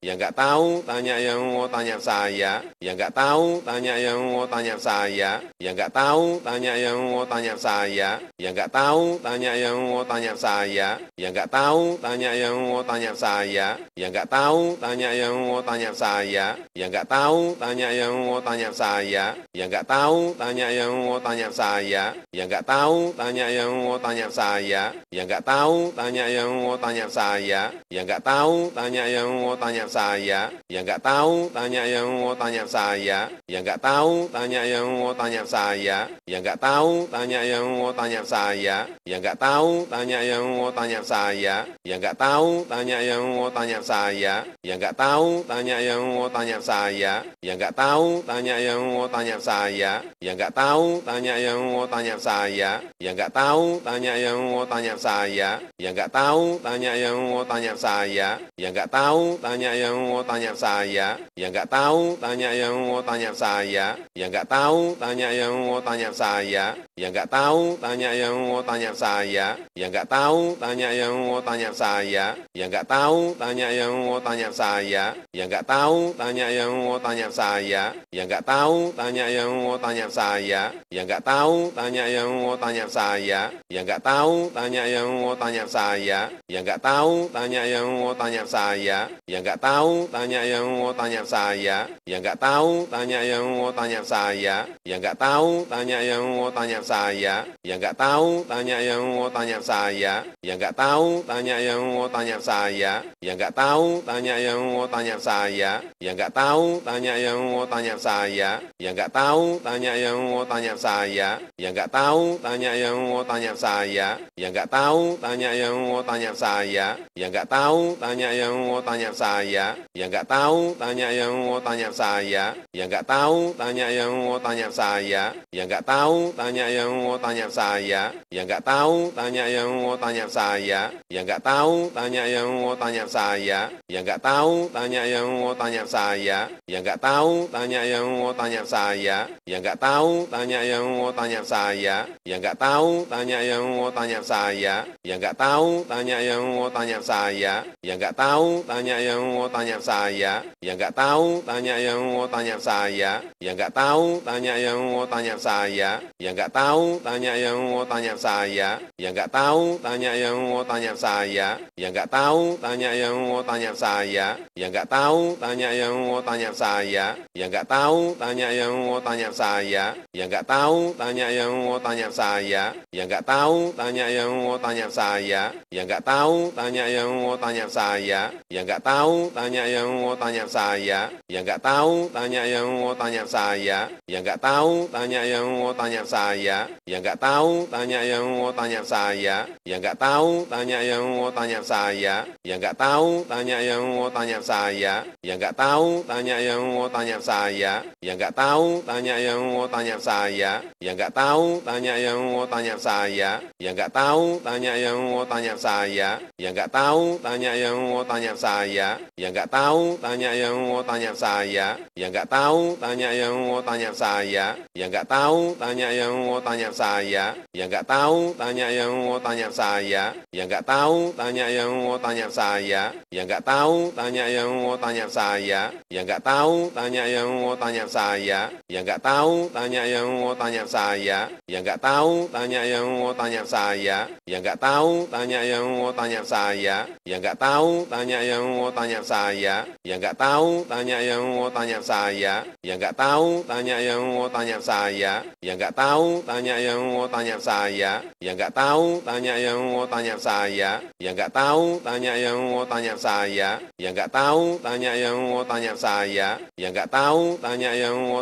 yang nggak tahu tanya yang mau tanya saya, yang nggak tahu tanya yang mau tanya saya, saya, yang nggak tahu tanya yang mau tanya saya, yang nggak tahu tanya yang mau tanya saya, yang nggak tahu tanya yang mau tanya saya, yang nggak tahu tanya yang mau tanya saya, yang nggak tahu tanya yang mau tanya saya, yang nggak tahu tanya yang mau tanya saya, yang nggak tahu tanya yang mau tanya saya, yang nggak tahu tanya yang mau tanya saya, yang nggak tahu tanya yang mau tanya saya, yang nggak tahu tanya yang mau tanya saya, yang nggak tahu tanya yang mau tanya saya, yang nggak tahu tanya yang mau tanya saya, yang nggak tahu tanya yang mau tanya saya, yang nggak tahu tanya yang mau tanya saya, yang nggak tahu tanya yang mau tanya saya, yang nggak tahu tanya yang mau tanya saya, yang nggak tahu tanya yang mau tanya saya, yang nggak tahu tanya yang mau tanya saya, yang nggak tahu tanya yang mau tanya saya, yang nggak tahu tanya yang mau tanya saya, yang nggak tahu tanya yang mau tanya saya, yang nggak tahu tanya yang mau tanya saya, yang nggak tahu tanya yang mau tanya saya, yang nggak tahu tanya yang mau tanya saya, yang nggak tahu tanya yang mau tanya saya, yang nggak tahu tanya yang mau tanya saya, yang nggak tahu tanya yang mau tanya saya, yang nggak tahu tanya yang mau tanya saya, yang nggak tahu tanya yang mau tanya saya, yang nggak tahu tanya yang mau tanya saya, yang nggak tahu tanya yang mau tanya saya, yang nggak tahu tanya yang mau tanya saya, yang nggak tahu tanya yang mau tanya saya, yang nggak tahu tanya yang mau tanya saya, yang nggak tahu tanya yang mau tanya saya, yang nggak tahu tanya yang mau tanya saya, yang nggak tahu tanya yang mau tanya saya, yang nggak tahu tanya yang mau tanya saya, yang nggak tahu tanya yang mau tanya saya, yang nggak tahu tanya yang mau tanya saya, yang nggak tahu tanya yang mau tanya saya, yang nggak tahu tanya yang mau tanya saya, yang nggak tahu tanya yang mau tanya saya, yang nggak tahu tanya yang mau tanya saya, yang nggak tahu tanya yang mau tanya saya, yang nggak tahu tanya yang mau tanya saya, yang nggak tahu tanya yang mau tanya saya, yang nggak tahu tanya yang mau tanya saya, yang nggak tahu tanya yang mau tanya saya, yang nggak tahu tanya yang mau tanya saya, yang nggak tahu tanya yang mau tanya saya, yang nggak tahu tanya yang mau tanya saya, yang nggak tahu tanya yang mau tanya saya, yang nggak tahu tanya yang mau tanya saya, yang nggak tahu tanya yang mau tanya saya, yang nggak tahu tanya yang mau tanya saya, yang nggak tahu tanya yang mau tanya saya, yang nggak tahu tanya yang mau tanya saya, yang nggak tahu tanya yang mau tanya saya, yang nggak tahu tanya yang mau tanya saya, yang nggak tahu tanya yang mau tanya saya, yang nggak tahu tanya yang mau tanya saya, yang nggak tahu tanya yang mau tanya saya, yang nggak tahu tanya yang mau tanya saya, yang nggak tahu tanya yang mau tanya saya, yang nggak tahu tanya yang mau tanya saya, yang nggak tahu tanya yang mau tanya saya, yang nggak tahu tanya yang mau tanya saya, yang nggak tahu tanya yang mau tanya saya, yang nggak tahu tanya yang mau tanya saya, yang nggak tahu tanya yang mau tanya saya, yang nggak tahu tanya yang mau tanya saya, yang nggak tahu tanya yang mau tanya saya, yang nggak tahu tanya yang mau tanya saya, yang nggak tahu tanya yang mau tanya saya, yang nggak tahu tanya yang mau tanya saya, yang nggak tahu tanya yang mau tanya saya, yang nggak tahu tanya yang mau tanya saya, yang nggak tahu tanya yang mau tanya saya, yang nggak tahu tanya yang mau tanya saya, yang nggak tahu tanya yang mau tanya saya, yang nggak tahu tanya yang mau tanya saya, yang nggak tahu tanya yang mau tanya saya, yang nggak tahu tanya yang mau tanya saya, yang nggak tahu tanya yang mau tanya saya, yang nggak tahu tanya yang mau tanya saya, yang nggak tahu tanya yang mau tanya saya, yang nggak tahu tanya yang mau tanya saya, yang nggak tahu tanya yang mau tanya saya, yang nggak tahu tanya yang mau tanya saya, yang nggak tahu tanya yang mau tanya saya, yang nggak tahu tanya yang mau tanya saya, yang nggak tahu tanya yang mau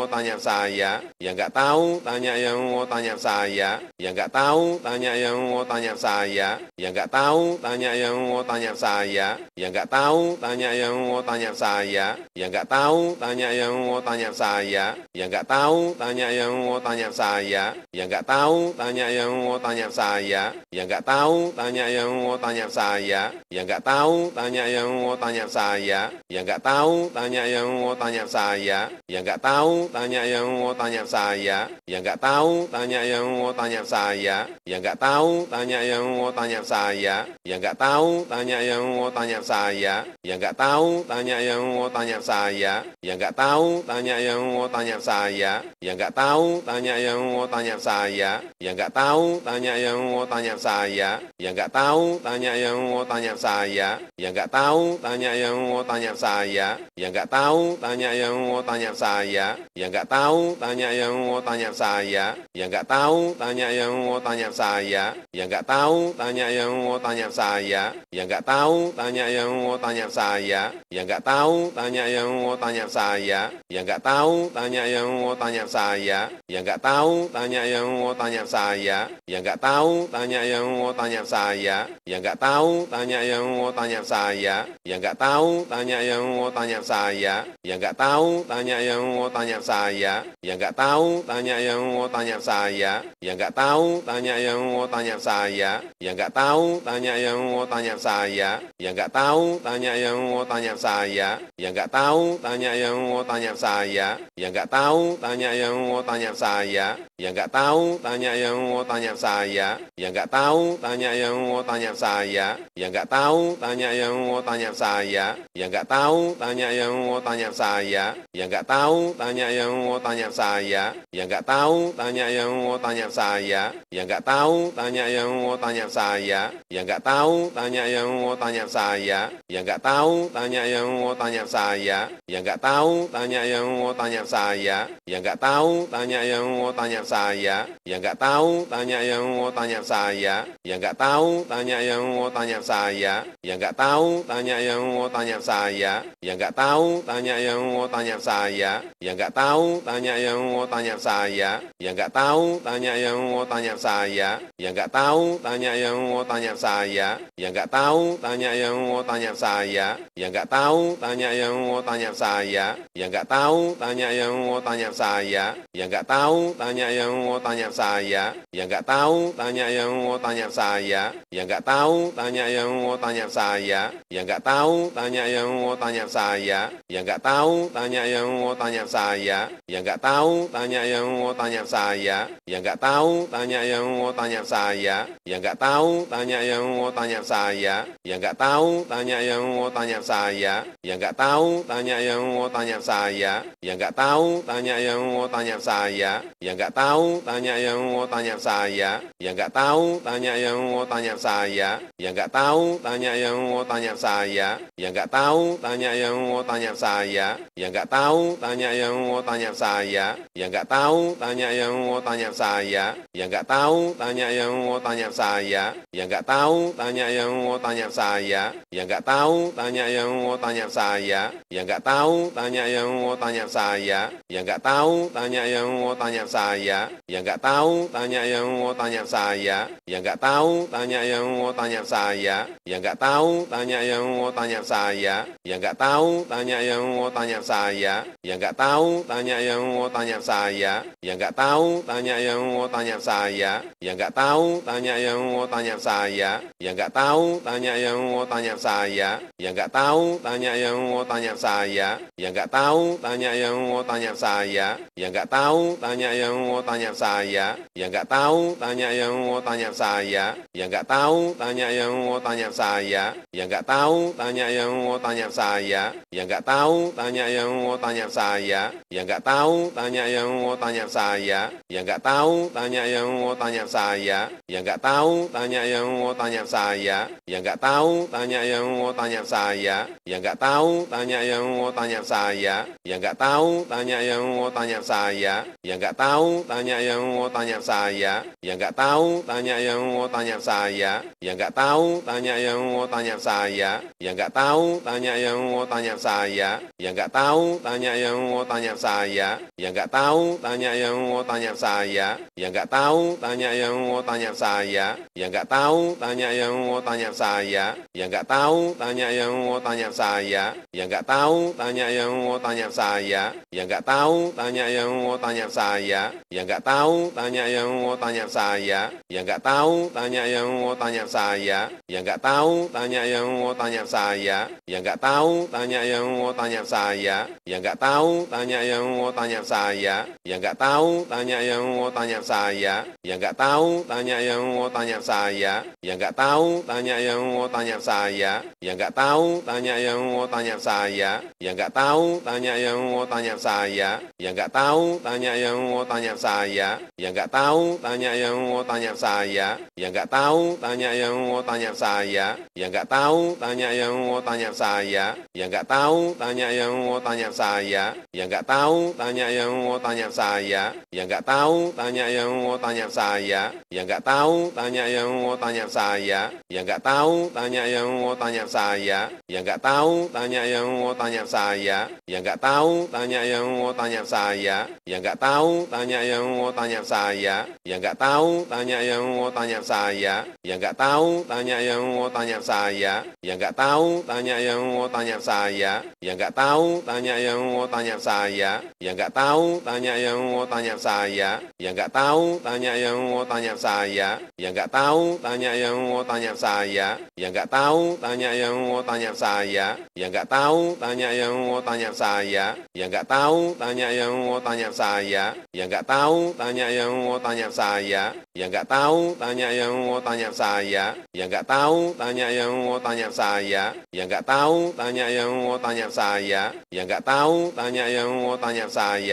tanya saya, yang nggak tahu tanya yang mau tanya saya, yang nggak tahu tanya yang mau tanya saya, yang nggak tahu tanya yang mau tanya saya, yang nggak tahu tanya yang mau tanya saya, yang nggak tahu tanya yang mau tanya saya, yang nggak tahu tanya yang mau tanya saya, yang nggak tahu tanya yang mau tanya saya, yang nggak tahu tanya yang mau tanya saya, yang nggak tahu tanya yang mau tanya saya, yang nggak tahu tanya yang mau tanya saya, yang nggak tahu tanya yang mau tanya saya, yang nggak tahu tanya yang mau tanya saya, yang nggak tahu tanya yang mau tanya saya, yang nggak tahu tanya yang mau tanya saya, yang nggak tahu tanya yang mau tanya saya, yang nggak tahu tanya yang mau tanya saya, yang nggak tahu tanya yang mau tanya saya, yang nggak tahu tanya yang mau tanya saya, yang nggak tahu tanya yang mau tanya saya, yang nggak tahu tanya yang mau tanya saya, yang nggak tahu tanya yang mau tanya saya, yang nggak tahu tanya yang mau tanya saya, yang nggak tahu tanya yang mau tanya saya, yang nggak tahu tanya yang mau tanya saya, yang nggak tahu tanya yang mau tanya saya, yang nggak tahu tanya yang mau tanya saya, yang nggak tahu tanya yang mau tanya saya, yang nggak tahu tanya yang mau tanya saya, yang nggak tahu tanya yang mau tanya saya, yang nggak tahu tanya yang mau tanya saya, yang nggak tahu tanya yang mau tanya saya, yang nggak tahu tanya yang mau tanya saya, yang nggak tahu tanya yang mau tanya saya, yang nggak tahu tanya yang mau tanya saya, yang nggak tahu tanya yang mau tanya saya, yang nggak tahu tanya yang mau tanya saya, yang nggak tahu tanya yang mau tanya saya, yang nggak tahu tanya yang mau tanya saya, yang nggak tahu tanya yang mau tanya saya, yang nggak tahu tanya yang mau tanya saya, yang nggak tahu tanya yang mau tanya saya, yang nggak tahu tanya yang mau tanya saya, yang nggak tahu tanya yang mau tanya saya, yang nggak tahu tanya yang mau tanya saya, yang nggak tahu tanya yang mau tanya saya, yang nggak tahu tanya yang mau tanya saya, yang nggak tahu tanya yang mau tanya saya, yang nggak tahu tanya yang mau tanya saya, yang nggak tahu tanya yang mau tanya saya, yang nggak tahu tanya yang mau tanya saya, yang nggak tahu tanya yang mau tanya saya, yang nggak tahu tanya yang mau tanya saya, yang nggak tahu tanya yang mau tanya saya, yang nggak tahu tanya yang mau tanya saya, yang nggak tahu tanya yang mau tanya saya, yang nggak tahu tanya yang mau tanya saya, yang nggak tahu tanya yang mau tanya saya, yang nggak tahu tanya yang mau tanya saya, yang nggak tahu tanya yang mau tanya saya, yang nggak tahu tanya yang mau tanya saya, yang nggak tahu tanya yang mau tanya saya, yang nggak tahu tanya yang mau tanya saya, yang nggak tahu tanya yang mau tanya saya, yang nggak tahu tanya yang mau tanya saya, yang nggak tahu tanya yang mau tanya saya, yang nggak tahu tanya yang mau tanya saya, yang nggak tahu tanya yang mau tanya saya, yang nggak tahu tanya yang mau tanya saya, yang nggak tahu tanya yang mau tanya saya, yang nggak tahu tanya yang mau tanya saya, yang nggak tahu tanya yang mau tanya saya, yang nggak tahu tanya yang mau tanya saya, yang nggak tahu tanya yang mau tanya saya, yang nggak tahu tanya yang mau tanya saya, yang nggak tahu tanya yang mau tanya saya, yang nggak tahu tanya yang mau tanya saya, yang nggak tahu tanya yang mau tanya saya, yang nggak tahu tanya yang mau tanya saya, yang nggak tahu tanya yang mau tanya saya, yang nggak tahu tanya yang mau tanya saya, yang nggak tahu tanya yang mau tanya saya, yang nggak tahu tanya yang mau tanya saya, yang nggak tahu tanya yang mau tanya saya, yang nggak tahu tanya yang mau tanya saya, yang nggak tahu tanya yang mau tanya saya, yang nggak tahu tanya yang mau tanya saya, yang nggak tahu tanya yang mau tanya saya, yang nggak tahu tanya yang mau tanya saya, yang nggak tahu tanya yang mau tanya saya, yang nggak tahu tanya yang mau tanya saya, yang nggak tahu tanya yang mau tanya saya, yang nggak tahu tanya yang mau tanya saya, yang nggak tahu tanya yang mau tanya saya, yang nggak tahu tanya yang mau tanya saya, yang nggak tahu tanya yang mau tanya saya, yang nggak tahu tanya yang mau tanya saya, yang nggak tahu tanya yang mau tanya saya, yang nggak tahu tanya yang mau tanya saya, yang nggak tahu tanya yang mau tanya saya, yang nggak tahu tanya yang mau tanya saya, yang nggak tahu tanya yang mau tanya saya, yang nggak tahu tanya yang mau tanya saya, yang nggak tahu tanya yang mau tanya saya, yang nggak tahu tanya yang mau tanya saya, yang nggak tahu tanya yang mau tanya saya, yang nggak tahu tanya yang mau tanya saya, yang nggak tahu tanya yang mau tanya saya, yang nggak tahu tanya yang mau tanya saya, yang nggak tahu tanya yang mau tanya saya, yang nggak tahu tanya yang mau tanya saya, yang nggak tahu tanya yang mau tanya saya, yang nggak tahu tanya yang mau tanya saya, yang yang nggak tahu tanya yang mau tanya saya, yang nggak tahu tanya yang mau tanya saya, yang nggak tahu tanya yang mau tanya saya, yang nggak tahu tanya yang mau tanya saya, yang nggak tahu tanya yang mau tanya saya, yang nggak tahu tanya yang mau tanya saya, yang nggak tahu tanya yang mau tanya saya, yang nggak tahu tanya yang mau tanya saya, yang nggak tahu tanya yang mau tanya saya, yang nggak tahu tanya yang mau tanya saya, yang nggak tahu tanya yang mau tanya saya, yang nggak tahu tanya yang mau tanya saya, yang nggak tahu tanya yang mau tanya saya, yang nggak tahu tanya yang mau tanya saya, yang nggak tahu tanya yang mau tanya saya, yang nggak tahu tanya yang mau tanya saya, yang nggak tahu tanya yang mau tanya saya, yang nggak tahu tanya yang mau tanya saya, yang nggak tahu tanya yang mau tanya saya, yang nggak tahu tanya yang mau tanya saya, yang nggak tahu tanya yang mau tanya saya, yang nggak tahu tanya yang mau tanya saya, yang nggak tahu tanya yang mau tanya saya, yang nggak tahu tanya yang mau tanya saya, yang nggak tahu tanya yang mau tanya saya, yang nggak tahu tanya yang mau tanya saya, yang nggak tahu tanya yang mau tanya saya, yang nggak tahu tanya yang mau tanya saya, yang nggak tahu tanya yang mau tanya saya, yang nggak tahu tanya yang mau tanya saya, yang nggak tahu tanya yang mau tanya saya, yang nggak tahu tanya yang mau tanya saya, yang nggak tahu tanya yang mau tanya saya, yang nggak tahu tanya yang mau tanya saya, yang nggak tahu tanya yang mau tanya saya, yang nggak tahu tanya yang mau tanya saya, yang nggak tahu tanya yang mau tanya saya, yang nggak tahu tanya yang mau tanya saya, yang nggak tahu tanya yang mau tanya saya,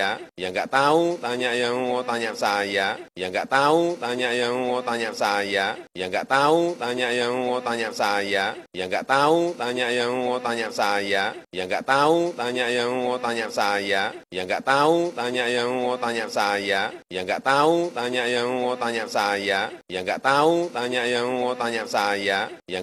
yang nggak tahu tanya yang mau tanya saya, yang nggak tahu tanya yang mau tanya saya, yang nggak tahu tanya yang mau tanya saya, yang nggak tahu tanya yang mau tanya saya, yang nggak tahu tanya yang mau tanya saya, yang nggak tahu tanya yang mau tanya saya, yang nggak tahu tanya yang mau tanya saya, yang nggak tahu tanya yang mau tanya saya, yang nggak tahu tanya yang mau tanya saya, yang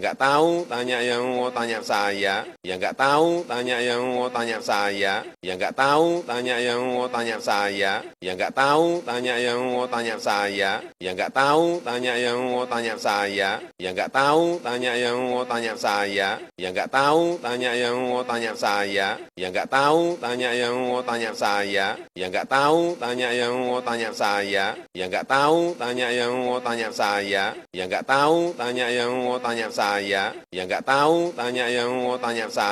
nggak tahu tanya yang mau tanya saya, yang nggak tahu tanya yang mau tanya saya, yang nggak tahu tanya yang mau tanya saya, yang nggak tahu tanya yang mau tanya saya, yang nggak tahu tanya yang mau tanya saya, yang nggak tahu tanya yang mau tanya saya, yang nggak tahu tanya yang mau tanya saya, yang nggak tahu tanya yang mau tanya saya, yang nggak tahu tanya yang mau tanya saya, yang nggak tahu tanya yang mau tanya saya, yang nggak tahu tanya yang mau tanya saya, yang nggak tahu tanya yang mau tanya saya, yang nggak tahu tanya yang mau tanya saya,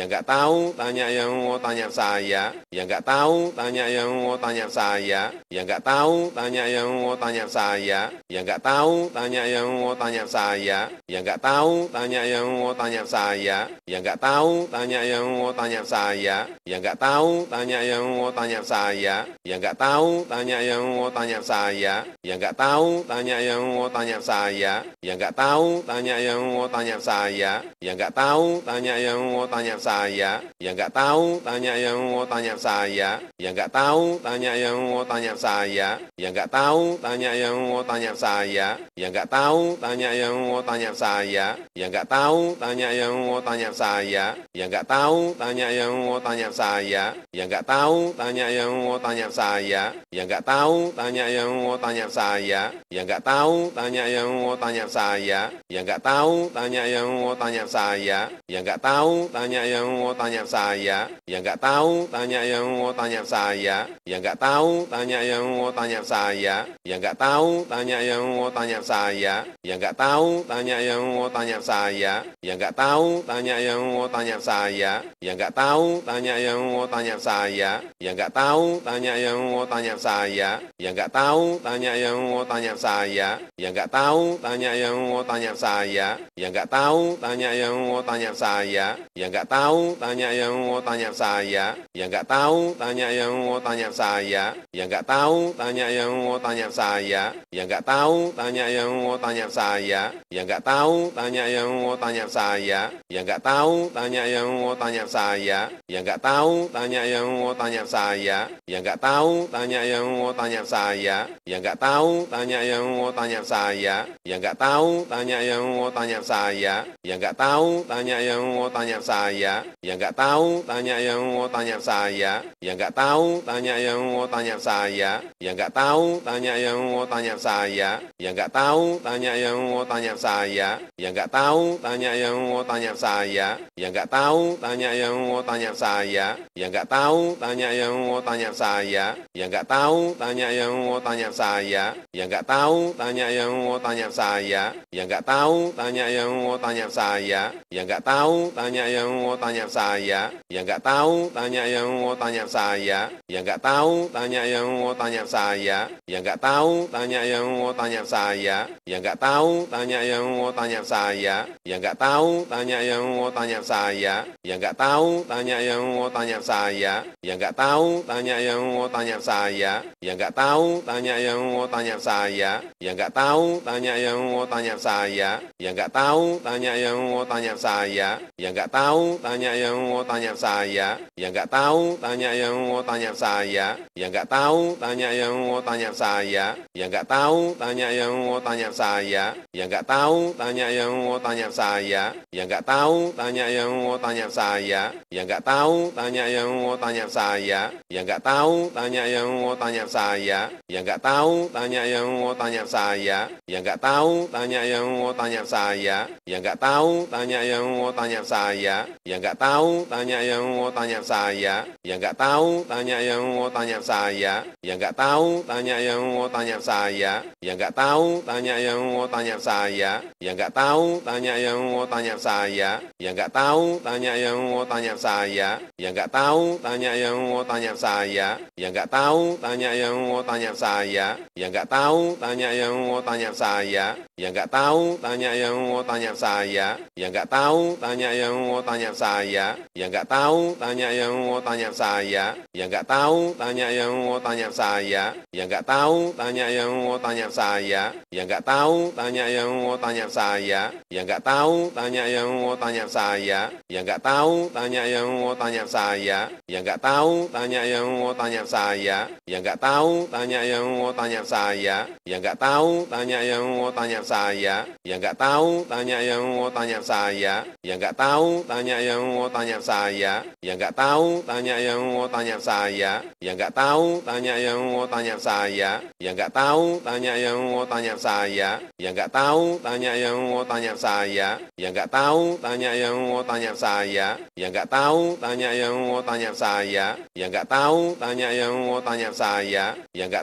yang nggak tahu tanya yang mau tanya saya, yang nggak tahu tanya yang mau tanya saya, yang nggak tahu tanya yang mau tanya saya, yang nggak tahu tanya yang mau tanya saya, yang nggak tahu tanya yang mau tanya saya, yang nggak tahu tanya yang mau tanya saya, yang nggak tahu tanya yang mau tanya saya, yang nggak tahu tanya yang mau tanya saya, yang nggak tahu tanya yang mau tanya saya, yang nggak tahu tanya yang mau tanya saya, yang nggak tahu tanya yang mau tanya saya, yang nggak tahu tanya yang mau tanya saya, yang nggak tahu tanya yang mau tanya saya, yang nggak tahu tanya yang mau tanya saya, yang nggak tahu tanya yang mau tanya saya, yang nggak tahu tanya yang mau tanya saya, yang nggak tahu tanya yang mau tanya saya, yang nggak tahu tanya yang mau tanya saya, yang nggak tahu tanya yang mau tanya saya, yang nggak tahu tanya yang mau tanya saya, yang nggak tahu tanya yang mau tanya saya, yang nggak tahu tanya yang mau tanya saya, yang nggak tahu tanya yang mau tanya saya, yang nggak tahu tanya yang mau tanya saya, yang nggak tahu tanya yang mau tanya saya, yang nggak tahu tanya yang mau tanya saya, yang nggak tahu tanya yang mau tanya saya, yang nggak tahu tanya yang mau tanya saya, yang nggak tahu tanya yang mau tanya saya, yang nggak tahu tanya yang mau tanya saya, yang nggak tahu tanya yang mau tanya saya, yang nggak tahu tanya yang mau tanya saya, yang nggak tahu tanya yang mau tanya saya, yang nggak tahu tanya yang mau tanya saya, yang nggak tahu tanya yang mau tanya saya, yang nggak tahu tanya yang mau tanya saya, yang nggak tahu tanya yang mau tanya saya, yang nggak tahu tanya yang mau tanya saya, yang nggak tahu tanya yang mau tanya saya, yang nggak tahu tanya yang mau tanya saya, yang nggak tahu tanya yang mau tanya saya, yang nggak tahu tanya yang mau tanya saya, yang nggak tahu tanya yang mau tanya saya, yang nggak tahu tanya yang mau tanya saya, yang nggak tahu tanya yang mau tanya saya, yang nggak tahu tanya yang mau tanya saya, yang nggak tahu tahu tanya yang mau tanya saya, yang nggak tahu tanya yang mau tanya saya, yang nggak tahu tanya yang mau tanya saya, yang nggak tahu tanya yang mau tanya saya, yang nggak tahu tanya yang mau tanya saya, yang nggak tahu tanya yang mau tanya saya, yang nggak tahu tanya yang mau tanya saya, yang nggak tahu tanya yang mau tanya saya, yang nggak tahu tanya yang mau tanya saya, yang nggak tahu tanya yang mau tanya saya, yang nggak tahu tanya yang mau tanya saya, yang nggak tahu tanya yang mau tanya saya, yang nggak tahu tanya yang mau tanya saya, yang nggak tahu tanya yang mau tanya saya, yang nggak tahu tanya yang mau tanya saya, yang nggak tahu tanya yang mau tanya saya, yang nggak tahu tanya yang mau tanya saya, yang nggak tahu tanya yang mau tanya saya, yang nggak tahu tanya yang mau tanya saya, yang nggak tahu tanya yang mau tanya saya, yang nggak tahu tanya yang mau tanya saya, yang nggak tahu tanya yang mau tanya saya, yang nggak tahu tanya yang mau tanya saya, yang nggak tahu tanya yang mau tanya saya, yang nggak tahu tanya yang mau tanya saya, yang nggak tahu tanya yang mau tanya saya, yang nggak tahu tanya yang mau tanya saya, yang nggak tahu tanya yang mau tanya saya, yang nggak tahu tanya yang mau tanya saya, yang nggak tahu tanya yang mau tanya saya, yang nggak tahu tanya yang mau tanya saya, yang nggak tahu tanya yang mau tanya saya, yang nggak tahu tanya yang mau tanya saya, yang nggak tahu tanya yang mau tanya saya, yang nggak tahu tanya yang mau tanya saya, yang nggak tahu tanya yang mau tanya saya, yang nggak tahu tanya yang mau tanya saya, yang nggak tahu tanya yang mau tanya saya, yang nggak tahu tanya yang mau tanya saya, yang nggak tahu tanya yang mau tanya saya, yang nggak tahu tanya yang mau tanya saya, yang nggak tahu tanya yang mau tanya saya, yang nggak tahu tanya yang mau tanya saya, yang nggak tahu tanya yang mau tanya saya, yang nggak tahu tanya yang mau tanya saya, yang nggak tahu tanya yang mau tanya saya, yang nggak tahu tanya yang mau tanya saya, yang nggak tahu tanya yang mau tanya saya, yang nggak tahu tanya yang mau tanya saya, yang nggak tahu tanya yang mau tanya saya, yang nggak tahu tanya yang mau tanya saya, yang nggak tahu tanya yang mau tanya saya, yang nggak tahu tanya yang mau tanya saya, yang nggak tahu tanya yang mau tanya saya, yang nggak tahu tanya yang mau tanya saya, yang nggak tahu tanya yang mau tanya saya, yang nggak tahu tanya yang mau tanya saya, yang nggak tahu tanya yang mau tanya saya, yang nggak tahu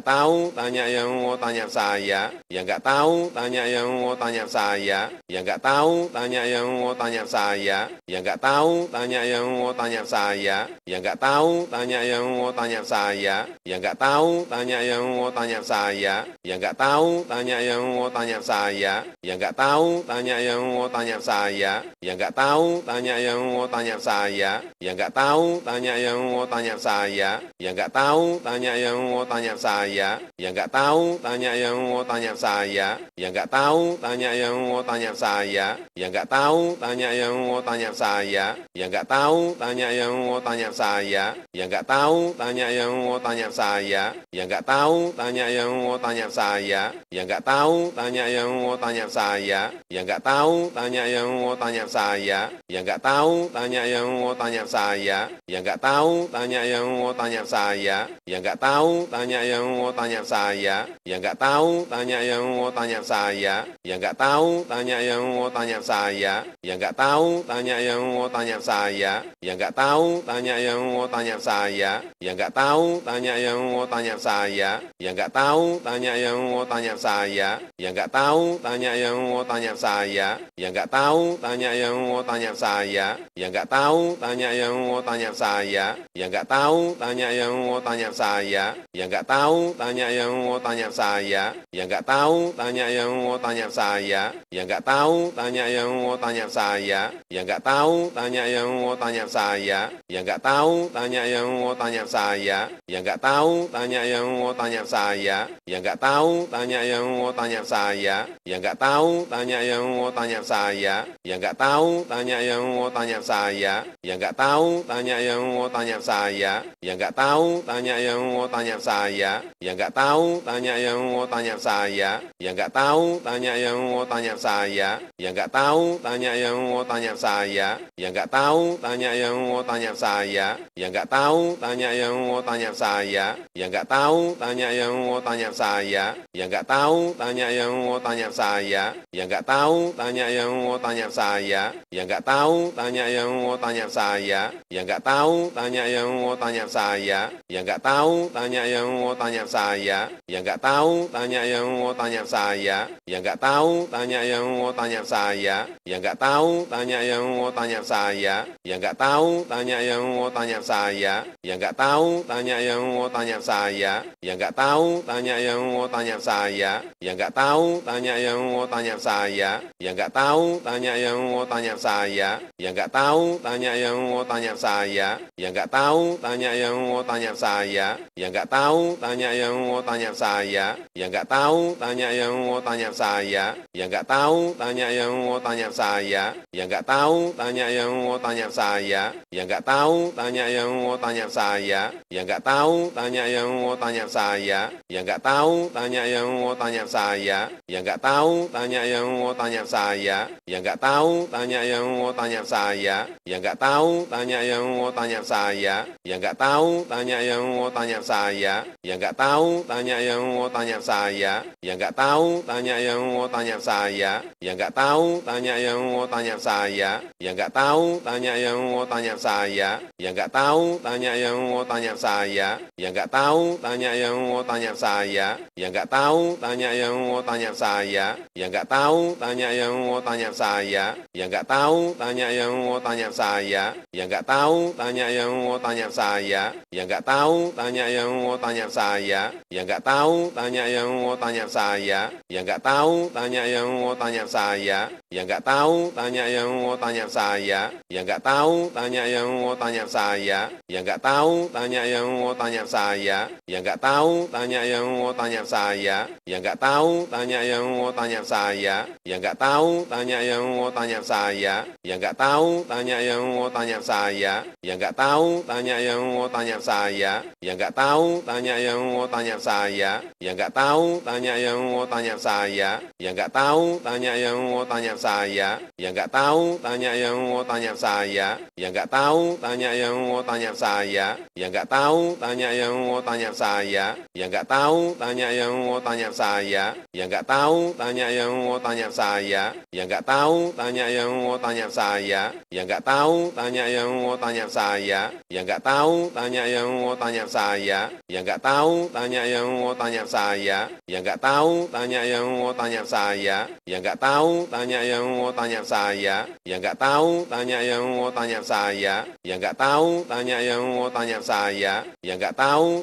tanya yang mau tanya saya, yang nggak tahu tanya yang mau tanya saya, yang nggak tahu tanya yang mau tanya saya, yang nggak tahu tanya yang mau tanya saya, yang nggak tahu tanya yang mau tanya saya, yang nggak tahu tanya yang mau tanya saya, yang nggak tahu tanya yang mau tanya saya, yang nggak tahu tanya yang mau tanya saya, yang nggak tahu tanya yang mau tanya saya, yang nggak tahu tanya yang mau tanya saya, yang nggak tahu tanya yang mau tanya saya, yang nggak tahu tanya yang mau tanya saya, yang nggak tahu tanya yang mau tanya saya, yang nggak tahu tanya yang mau tanya saya, yang nggak tahu tanya yang mau tanya saya, yang nggak tahu tanya yang mau tanya saya, yang nggak tahu tanya yang mau tanya saya, yang nggak tahu tanya yang mau tanya saya, yang nggak tahu tanya yang mau tanya saya, yang nggak tahu tanya yang mau tanya saya, yang nggak tahu tanya yang mau tanya saya, yang nggak tahu tanya yang mau tanya saya, yang nggak tahu tanya yang mau tanya saya, yang nggak tahu tanya yang mau tanya saya, yang nggak tahu tanya yang mau tanya saya, yang nggak tahu tanya yang mau tanya saya, yang nggak tahu tanya yang mau tanya saya, yang nggak tahu tanya yang mau tanya saya, yang nggak tahu tanya yang mau tanya saya, yang nggak tahu tanya yang mau tanya saya, yang nggak tahu tanya yang mau tanya saya, yang nggak tahu tanya yang mau tanya saya, yang nggak tahu tanya yang mau tanya saya, yang nggak tahu tanya yang mau tanya saya, yang nggak tahu tanya yang mau tanya saya, yang nggak tahu tanya yang mau tanya saya, yang nggak tahu tanya yang mau tanya saya, yang nggak tahu tanya yang mau tanya saya, yang nggak tahu tanya yang mau tanya saya, yang nggak tahu tanya yang mau tanya saya, yang nggak tahu tanya yang mau tanya saya, yang nggak tahu tanya yang mau tanya saya, yang nggak tahu tanya yang mau tanya saya, yang nggak tahu tanya yang mau tanya saya, yang nggak tahu tanya yang mau tanya saya, yang nggak tahu tanya yang mau tanya saya, yang nggak tahu tanya yang mau tanya saya, yang nggak tahu tanya yang mau tanya saya, yang nggak tahu tanya yang mau tanya saya, yang nggak tahu tanya tanya yang mau tanya saya, yang nggak tahu tanya yang mau tanya saya, yang nggak tahu tanya yang mau tanya saya, yang nggak tahu tanya yang mau tanya saya, yang nggak tahu tanya yang mau tanya saya, yang nggak tahu tanya yang mau tanya saya, yang nggak tahu tanya yang mau tanya saya, yang nggak tahu tanya yang mau tanya saya, yang nggak tahu tanya yang mau tanya saya, yang nggak tahu tanya yang mau tanya saya, yang nggak tahu tanya yang mau tanya saya, yang nggak tahu tanya yang mau tanya saya, yang nggak tahu tanya yang mau tanya saya, yang nggak tahu tanya yang mau tanya saya, yang nggak tahu tanya yang mau tanya saya, yang nggak tahu tanya yang mau tanya saya, yang nggak tahu tanya yang mau tanya saya, yang nggak tahu tanya yang mau tanya saya, yang nggak tahu tanya yang mau tanya saya, yang nggak tahu tanya yang mau tanya saya, yang nggak tahu tanya yang mau tanya saya, yang nggak tahu tanya yang mau tanya saya, yang nggak tahu tanya yang mau tanya saya, yang nggak tahu tanya yang mau tanya saya, yang nggak tahu tanya yang mau tanya saya, yang nggak tahu tanya yang mau tanya saya, yang nggak tahu tanya yang mau tanya saya, yang nggak tahu tanya yang mau tanya saya, yang nggak tahu tanya yang mau tanya saya, yang nggak tahu tanya yang mau tanya saya, yang nggak tahu tanya yang mau tanya saya, yang nggak tahu tanya yang mau tanya saya, yang nggak tahu tanya yang mau tanya saya, yang nggak tahu tanya yang mau tanya saya, yang nggak tahu tanya yang mau tanya saya, yang nggak tahu tanya yang mau tanya saya, yang nggak tahu tanya yang mau tanya saya, yang nggak tahu tanya yang mau tanya saya, yang nggak tahu tanya yang mau tanya saya, yang nggak tahu tanya yang mau tanya saya, yang nggak tahu tanya yang mau tanya saya, yang nggak tahu tanya yang mau tanya saya, yang nggak tahu tanya yang mau tanya saya, yang nggak tahu tanya yang mau tanya saya, yang nggak tahu tanya yang mau tanya saya, yang nggak tahu tanya yang mau tanya saya, yang nggak tahu tanya yang mau tanya saya, yang nggak tahu tanya yang mau tanya saya, yang nggak tahu tanya yang mau tanya saya, yang nggak tahu tanya yang mau tanya saya, yang nggak tahu tanya yang mau tanya saya, yang nggak tahu tanya yang mau tanya saya, yang nggak tahu tanya yang mau tanya saya, yang nggak tahu tanya yang mau tanya saya, yang nggak tahu tanya yang mau tanya saya, yang nggak tahu tanya yang mau tanya saya, yang nggak tahu tanya yang mau tanya saya, yang nggak tahu tanya yang mau tanya saya, yang nggak tahu tanya yang mau tanya saya, yang nggak tahu tanya yang mau tanya saya, yang nggak tahu tanya yang mau tanya saya, yang nggak tahu tanya yang mau tanya saya, yang nggak tahu tanya yang mau tanya saya, yang nggak tahu tanya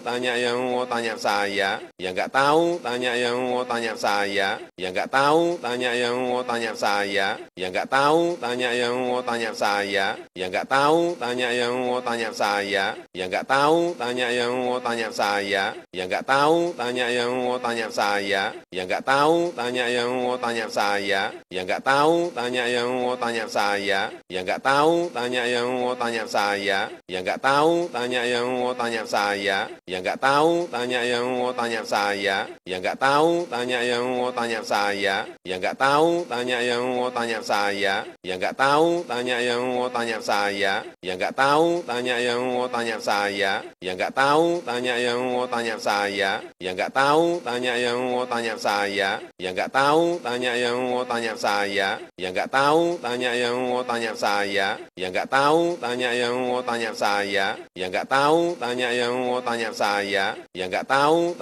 yang mau tanya saya, yang nggak tahu tanya yang mau tanya saya, yang nggak tahu tanya yang mau tanya saya, yang nggak tahu tanya yang mau tanya saya, yang nggak tahu tanya yang mau tanya saya, yang nggak tahu tanya yang mau tanya saya, yang nggak tahu tanya yang mau tanya saya, yang nggak tahu tanya yang mau tanya saya, yang nggak tahu tanya yang mau tanya saya, yang nggak tahu tanya yang mau tanya saya, yang nggak tahu tanya yang mau tanya saya, yang nggak tahu tanya yang mau tanya saya, yang nggak tahu tanya yang mau tanya saya, yang nggak tahu tanya yang mau tanya saya, yang nggak tahu tanya yang mau tanya saya, yang nggak tahu tanya yang mau tanya saya, yang nggak tahu tanya yang mau tanya saya, yang nggak tahu tanya yang mau tanya saya, yang nggak tahu tanya yang mau tanya saya, yang nggak tahu tanya yang mau tanya saya, yang nggak tahu tanya yang mau tanya saya, yang nggak tahu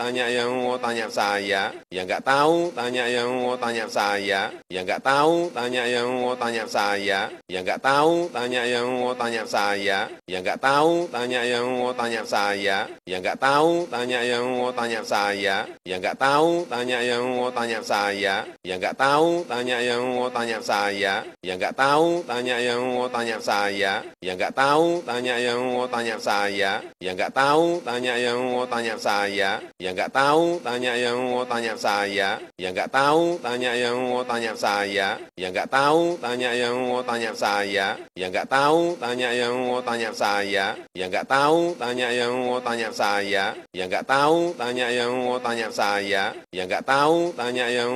tanya yang mau tanya saya, yang nggak tahu tanya yang mau tanya saya, yang nggak tahu tanya yang mau tanya saya, yang nggak tahu tanya yang mau tanya saya, yang nggak tahu tanya yang mau tanya saya, yang nggak tahu tanya yang mau tanya saya, yang nggak tahu tanya yang mau tanya saya, yang nggak tahu tanya yang mau tanya saya, yang nggak tahu tanya yang mau tanya saya, yang nggak tahu tanya yang mau tanya saya, yang nggak tahu tanya yang mau tanya saya, yang nggak tahu tanya yang mau tanya saya, yang nggak tahu tanya yang mau tanya saya, yang nggak tahu tanya yang mau tanya saya, yang nggak tahu tanya yang mau tanya saya, yang nggak tahu tanya yang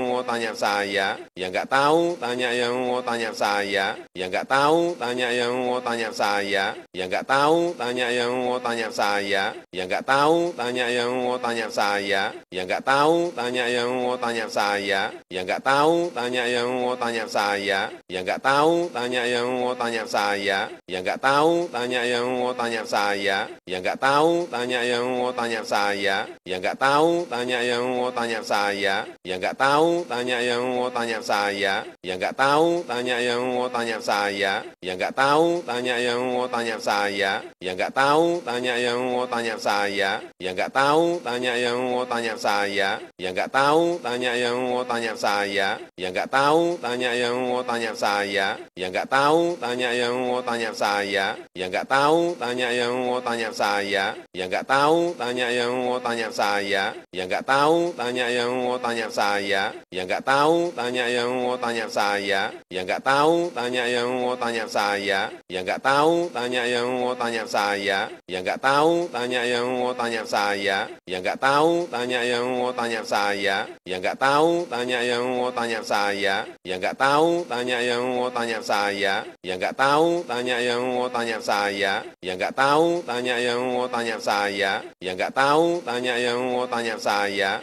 mau tanya saya, yang nggak tahu tanya yang mau tanya saya, yang nggak tahu tanya yang mau tanya saya, yang nggak tahu tanya yang mau tanya saya, yang nggak tahu tanya yang mau tanya saya, yang nggak tahu tanya yang mau tanya saya, yang nggak tahu tanya yang mau tanya saya, yang nggak tahu tanya yang mau tanya saya, yang nggak tahu tanya yang mau mau tanya saya, yang nggak tahu tanya yang mau tanya saya, yang nggak tahu tanya yang mau tanya saya, yang nggak tahu tanya yang mau tanya saya, yang nggak tahu tanya yang mau tanya saya, yang nggak tahu tanya yang mau tanya saya, yang nggak tahu tanya yang mau tanya saya, yang nggak tahu tanya yang mau tanya saya, yang nggak tahu tanya yang mau tanya saya, yang nggak tahu tanya yang mau tanya saya, yang nggak tahu tanya yang mau tanya saya, yang nggak tahu tanya yang mau tanya saya, yang nggak tahu tanya yang mau tanya saya, yang nggak tahu tanya yang mau tanya saya, yang nggak tahu tanya yang mau tanya saya, yang nggak tahu tanya yang mau tanya saya, yang nggak tahu tanya yang mau tanya saya, yang nggak tahu tanya yang mau tanya saya, yang nggak tahu tanya yang mau tanya saya, yang nggak tahu tanya yang mau tanya saya, yang nggak tahu tanya yang mau tanya saya, yang nggak tahu tanya yang mau tanya saya, yang nggak tahu tanya yang mau tanya saya, yang nggak tahu tanya yang mau tanya saya, yang nggak tahu tanya yang mau tanya saya,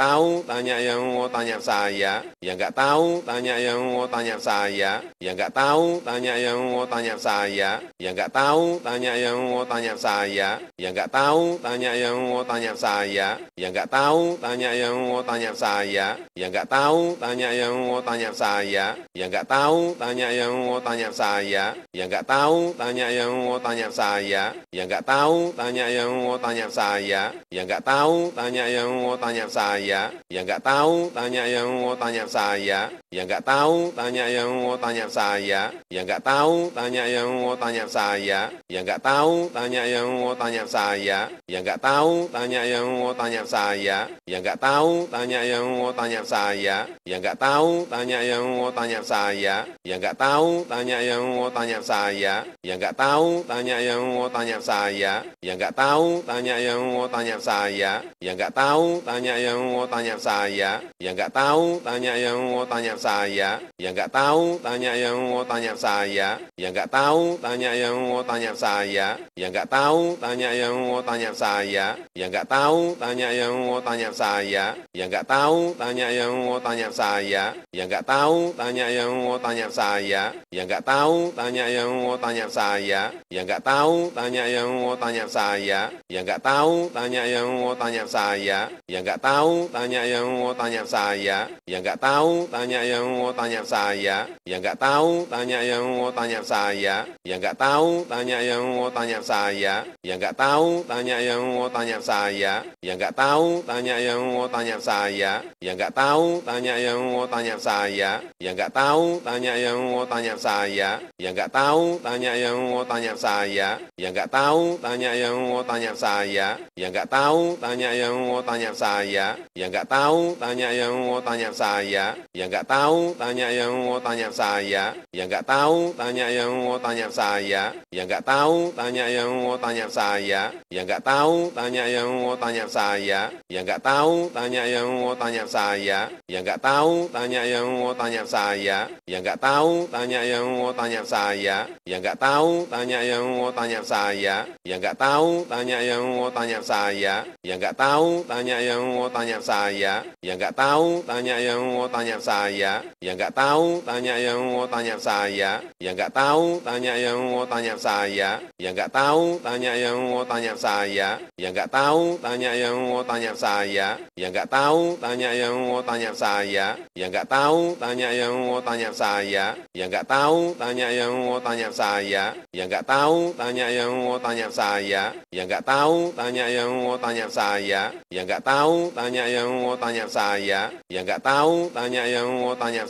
yang nggak tahu tanya yang mau tanya saya, yang nggak tahu tanya yang mau tanya saya, yang nggak tahu tanya yang mau tanya saya, yang nggak tahu tanya yang mau tanya saya, yang nggak tahu tanya yang mau tanya saya, yang nggak tahu tanya yang mau tanya saya, yang nggak tahu tanya yang mau tanya saya, yang nggak tahu tanya yang mau tanya saya, yang nggak tahu tanya yang mau tanya saya, yang nggak tahu tanya yang mau tanya saya, yang nggak tahu tanya yang mau tanya saya, yang nggak tahu tanya yang mau tanya saya, yang nggak tahu tanya yang mau tanya saya, yang nggak tahu tanya yang mau tanya saya, yang nggak tahu tanya yang mau tanya saya, yang nggak tahu tanya yang mau tanya saya, yang nggak tahu tanya yang mau tanya saya, yang nggak tahu tanya yang mau tanya saya, yang nggak tahu tanya yang mau tanya saya, yang nggak tahu tanya yang mau tanya saya, yang nggak tahu tanya yang mau tanya saya, yang nggak tahu tanya yang mau tanya saya, yang nggak tahu tanya yang mau tanya saya, yang nggak tahu tanya yang mau tanya saya, yang nggak tahu tanya yang mau tanya saya, yang nggak tahu tanya yang mau tanya saya, yang nggak tahu tanya yang mau tanya saya, yang nggak tahu tanya yang mau tanya saya, yang nggak tahu tanya yang mau tanya saya, yang nggak tahu tanya yang mau tanya saya, yang nggak tahu tanya yang mau tanya saya, yang nggak tahu tanya yang mau tanya saya, yang nggak tahu tanya yang mau tanya saya, yang nggak tahu tanya yang mau tanya saya, yang nggak tahu tanya yang mau tanya saya, yang nggak tahu tanya yang mau tanya saya, yang nggak tahu tanya yang mau tanya saya, yang nggak tahu tanya yang mau tanya saya, yang nggak tahu tanya yang mau tanya saya, yang nggak tahu tanya yang mau tanya saya, yang nggak tahu tanya yang mau tanya saya, yang nggak tahu tanya yang mau tanya saya, yang nggak tahu tanya yang mau tanya saya, yang nggak tahu tanya yang mau tanya saya, yang nggak tahu tanya yang mau tanya saya, yang nggak tahu tanya yang mau tanya saya, yang nggak tahu tanya yang mau tanya saya, yang nggak tahu tanya yang mau tanya saya, yang nggak tahu tanya yang mau tanya saya, yang nggak tahu tanya yang mau tanya saya, yang nggak tahu tanya yang mau tanya saya, yang nggak tahu tanya yang mau tanya saya, yang nggak tahu tanya yang mau tanya saya, yang nggak tahu tanya yang mau tanya saya, yang nggak tahu tanya yang mau tanya saya, yang nggak tahu tanya yang mau tanya saya, yang nggak tahu tanya yang mau tanya saya, yang nggak tahu tanya yang mau tanya saya, yang nggak tahu tanya yang mau tanya saya, yang nggak tahu tanya yang mau tanya saya, yang nggak tahu tanya yang mau tanya saya, yang nggak tahu tanya yang mau tanya saya, yang nggak tahu tanya yang mau tanya saya, yang nggak tahu tanya yang mau tanya saya, yang nggak tahu tanya yang mau tanya saya, yang nggak tahu tanya yang mau tanya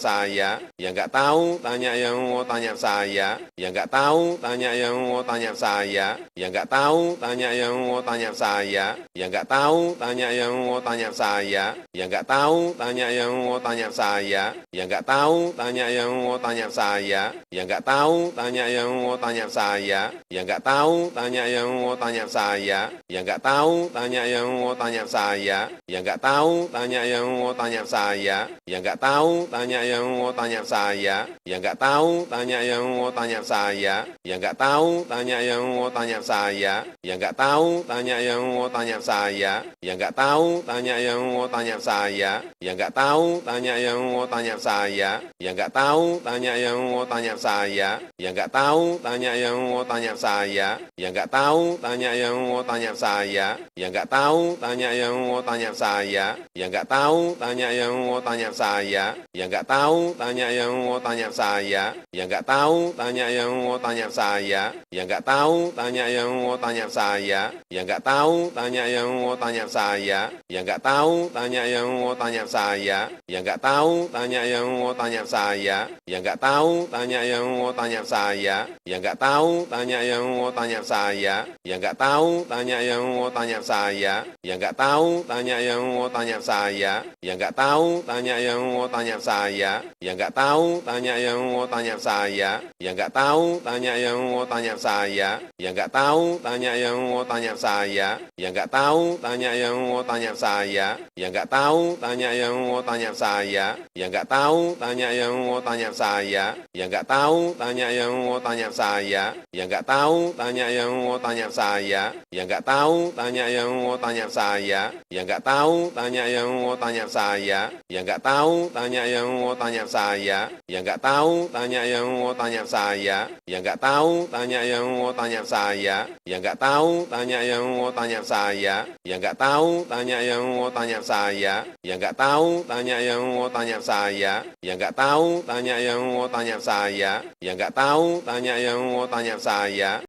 saya, yang nggak tahu tanya yang mau tanya saya, yang nggak tahu tanya yang mau tanya saya, yang nggak tahu tanya yang mau tanya saya, yang nggak tahu tanya yang mau tanya saya, yang nggak tahu tanya yang mau tanya saya, yang nggak tahu tanya yang mau tanya saya, yang nggak tahu tanya yang mau tanya saya, yang nggak tahu tanya yang mau tanya saya, yang nggak tahu tanya yang mau tanya saya, yang nggak tahu tanya yang mau tanya saya, yang nggak tahu tanya yang mau tanya saya, yang nggak tahu tanya yang mau tanya saya, yang nggak tahu tanya yang mau tanya saya, yang nggak tahu tanya yang mau tanya saya, yang nggak tahu tanya yang mau tanya saya, yang nggak tahu tanya yang mau tanya saya, yang nggak tahu tanya yang mau tanya saya, saya, yang nggak tahu tanya yang mau tanya saya, yang nggak tahu tanya yang mau tanya saya, yang nggak tahu tanya yang mau tanya saya, yang nggak tahu tanya yang mau tanya saya, yang nggak tahu tanya yang mau tanya saya, yang nggak tahu tanya yang mau tanya saya, yang nggak tahu tanya yang mau tanya saya, yang nggak tahu tanya yang mau tanya saya, yang nggak tahu tanya yang mau tanya saya, yang nggak tahu tanya yang mau tanya saya, yang nggak tahu tanya yang mau tanya saya, yang nggak tahu tanya yang mau tanya saya, yang nggak tahu tanya yang mau tanya saya, yang nggak tahu tanya yang mau tanya saya, yang nggak tahu tanya yang mau tanya saya, yang nggak tahu tanya yang mau tanya saya, yang nggak tahu tanya yang mau tanya saya, yang nggak tahu tanya yang mau tanya saya, yang nggak tahu tanya yang mau tanya saya, yang nggak tahu tanya yang mau tanya saya, yang nggak tahu tanya yang mau tanya saya, yang nggak tahu tanya yang mau tanya saya, yang nggak tahu tanya yang mau tanya saya, yang nggak tahu tanya yang mau tanya saya, yang nggak tahu tanya yang mau tanya saya, yang nggak tahu tanya yang mau tanya saya, yang nggak tahu tanya yang mau tanya saya, yang nggak tahu tanya yang mau tanya saya, yang nggak tahu tanya yang mau tanya saya, yang nggak tahu tanya yang mau tanya saya, yang nggak tahu tanya yang mau tanya saya, yang nggak tahu tanya yang mau tanya saya,